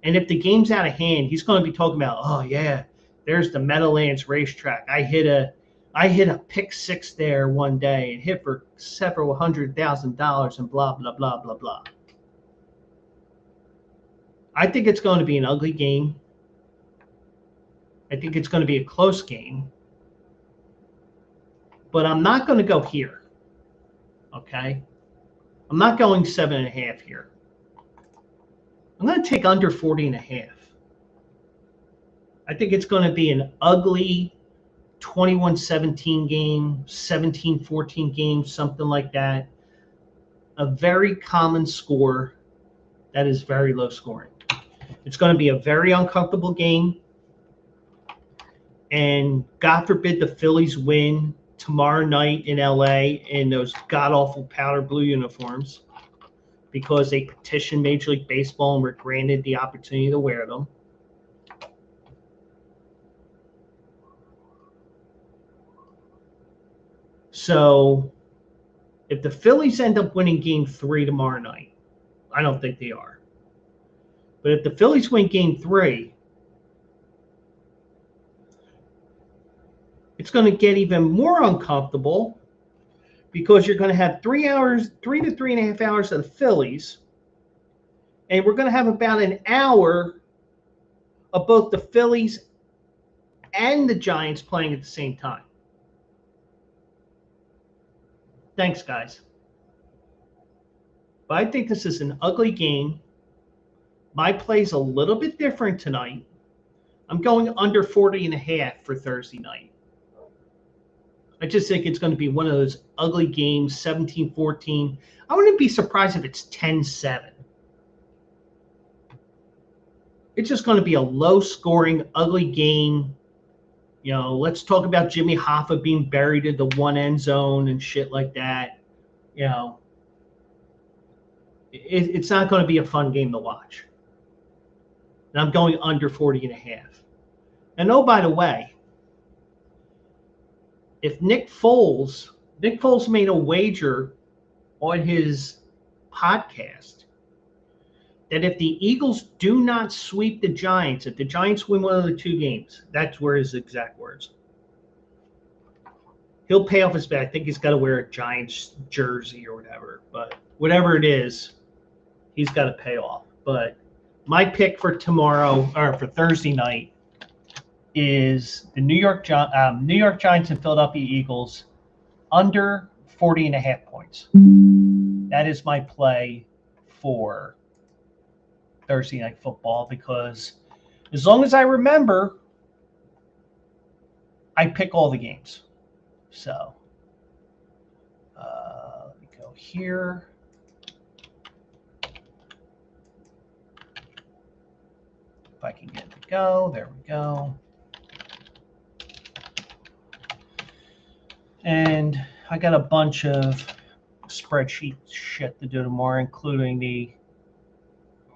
And if the game's out of hand, he's going to be talking about, oh, yeah, there's the Meadowlands racetrack. I hit a pick six there one day and hit for several $100,000 and blah, blah, blah, blah, blah. I think it's going to be an ugly game. I think it's going to be a close game. But I'm not going to go here. Okay? I'm not going 7.5 here. I'm going to take under 40.5. I think it's going to be an ugly 21-17 game, 17-14 game, something like that. A very common score that is very low scoring. It's going to be a very uncomfortable game. And God forbid the Phillies win tomorrow night in LA in those god-awful powder blue uniforms because they petitioned Major League Baseball and were granted the opportunity to wear them. So if the Phillies end up winning Game 3 tomorrow night, I don't think they are. But if the Phillies win Game 3, it's going to get even more uncomfortable because you're going to have 3 to 3.5 hours of the Phillies, and we're going to have about an hour of both the Phillies and the Giants playing at the same time. Thanks, guys. But I think this is an ugly game. My play's a little bit different tonight. I'm going under 40.5 for Thursday night. I just think it's going to be one of those ugly games, 17-14. I wouldn't be surprised if it's 10-7. It's just going to be a low-scoring, ugly game. You know, let's talk about Jimmy Hoffa being buried in the one end zone and shit like that. You know, it's not going to be a fun game to watch. And I'm going under 40.5. And oh, by the way, if Nick Foles made a wager on his podcast that if the Eagles do not sweep the Giants, if the Giants win one of the two games, that's where his exact words. He'll pay off his bet. I think he's got to wear a Giants jersey or whatever. But whatever it is, he's got to pay off. But my pick for tomorrow, or for Thursday night, is the New York Giants and Philadelphia Eagles under 40.5 points. That is my play for Thursday Night Football, because as long as I remember, I pick all the games. So let me go here. If I can get it to go, there we go. And I got a bunch of spreadsheet shit to do tomorrow, including the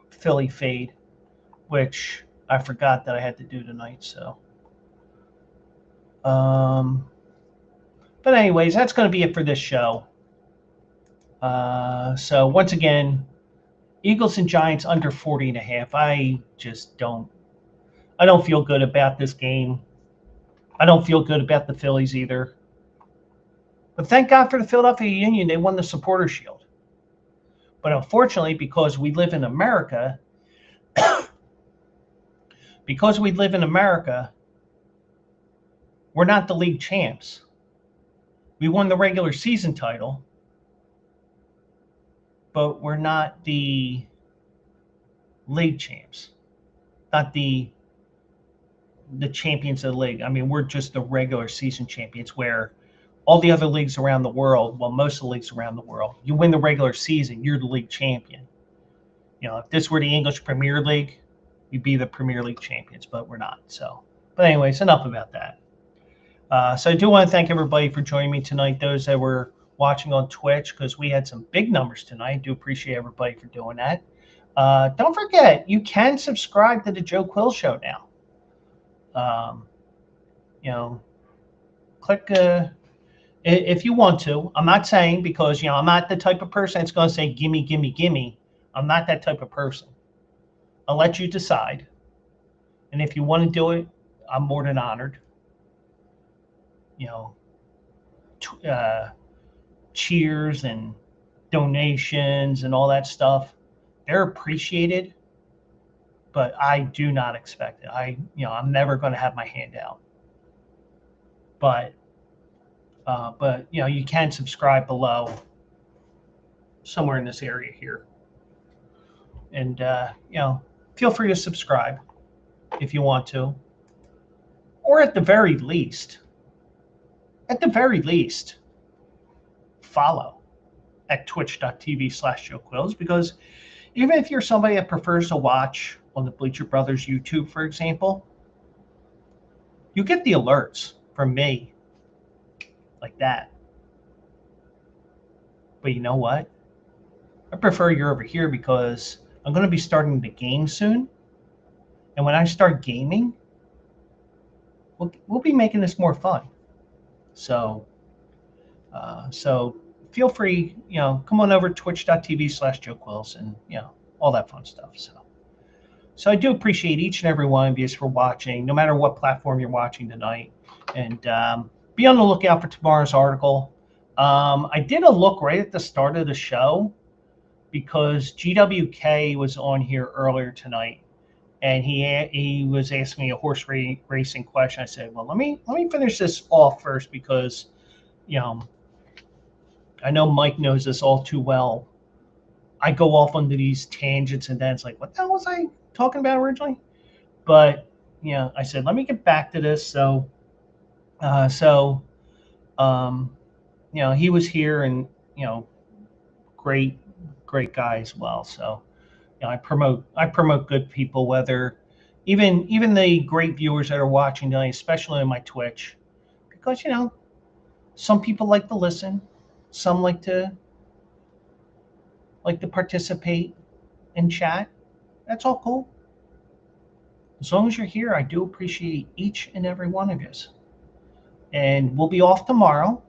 Philly fade, which I forgot that I had to do tonight. So, but anyways, that's going to be it for this show. So once again, Eagles and Giants under 40.5. I don't feel good about this game. I don't feel good about the Phillies either. But thank God for the Philadelphia Union. They won the Supporter Shield. But unfortunately, because we live in America, we're not the league champs. We won the regular season title, but we're not the league champs. Not the champions of the league. I mean, we're just the regular season champions, where all the other leagues around the world, well, most of the leagues around the world, you win the regular season, you're the league champion. You know, if this were the English Premier League, you'd be the Premier League champions, but we're not. So, but anyways, enough about that. So I do want to thank everybody for joining me tonight, those that were watching on Twitch, because we had some big numbers tonight. I do appreciate everybody for doing that. Don't forget, you can subscribe to the Joe Quills Show now. You know, click if you want to. I'm not saying, because, you know, I'm not the type of person that's going to say, gimme, gimme, gimme. I'm not that type of person. I'll let you decide. And if you want to do it, I'm more than honored. You know, cheers and donations and all that stuff, they're appreciated, but I do not expect it. I'm never going to have my hand out. But you know, you can subscribe below, somewhere in this area here. And you know, feel free to subscribe if you want to, or at the very least, follow at twitch.tv/JoeQuills, because even if you're somebody that prefers to watch on the Bleacher Brothers YouTube, for example, you get the alerts from me like that. But you know what? I prefer you're over here, because I'm going to be starting the game soon. And when I start gaming, we'll be making this more fun. So feel free, you know, come on over to twitch.tv/JoeQuills and, you know, all that fun stuff. So I do appreciate each and every one of you for watching, no matter what platform you're watching tonight. And be on the lookout for tomorrow's article. I did a look right at the start of the show because GWK was on here earlier tonight, and he was asking me a horse racing question. I said, well, let me finish this off first because you know I know Mike knows this all too well. I go off onto these tangents, and then it's like, what the hell was I talking about originally? But I said, let me get back to this. Uh, so, um, he was here, and great, great guy as well. So, I promote good people, whether even the great viewers that are watching tonight, especially on my Twitch, because some people like to listen, some like to participate in chat. That's all cool. As long as you're here, I do appreciate each and every one of you. And we'll be off tomorrow.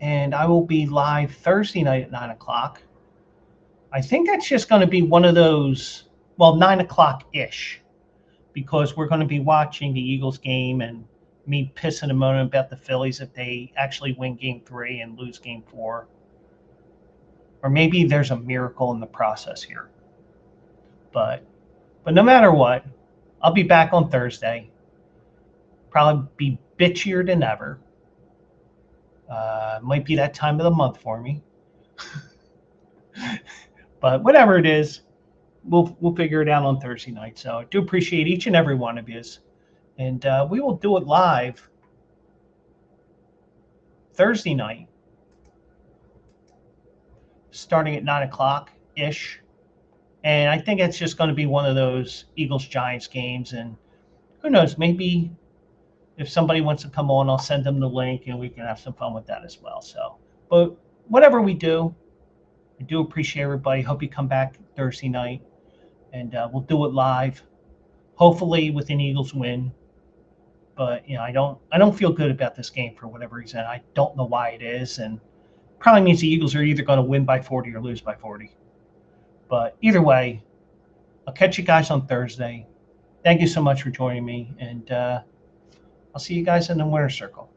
And I will be live Thursday night at 9 o'clock. I think that's just going to be one of those, 9 o'clock-ish, because we're going to be watching the Eagles game and me pissing a moment about the Phillies if they actually win Game 3 and lose Game 4. Or maybe there's a miracle in the process here. But no matter what, I'll be back on Thursday. Probably be bitchier than ever. Might be that time of the month for me. But whatever it is, we'll figure it out on Thursday night. So I do appreciate each and every one of you. And we will do it live Thursday night, starting at 9 o'clock-ish. And I think it's just going to be one of those Eagles-Giants games. And who knows, maybe if somebody wants to come on, I'll send them the link and we can have some fun with that as well. So, but whatever we do, I do appreciate everybody. Hope you come back Thursday night, and we'll do it live, hopefully with an Eagles win. But I don't feel good about this game for whatever reason. I don't know why it is, and probably means the Eagles are either going to win by 40 or lose by 40. But either way, I'll catch you guys on Thursday. Thank you so much for joining me, and I'll see you guys in the winner's circle.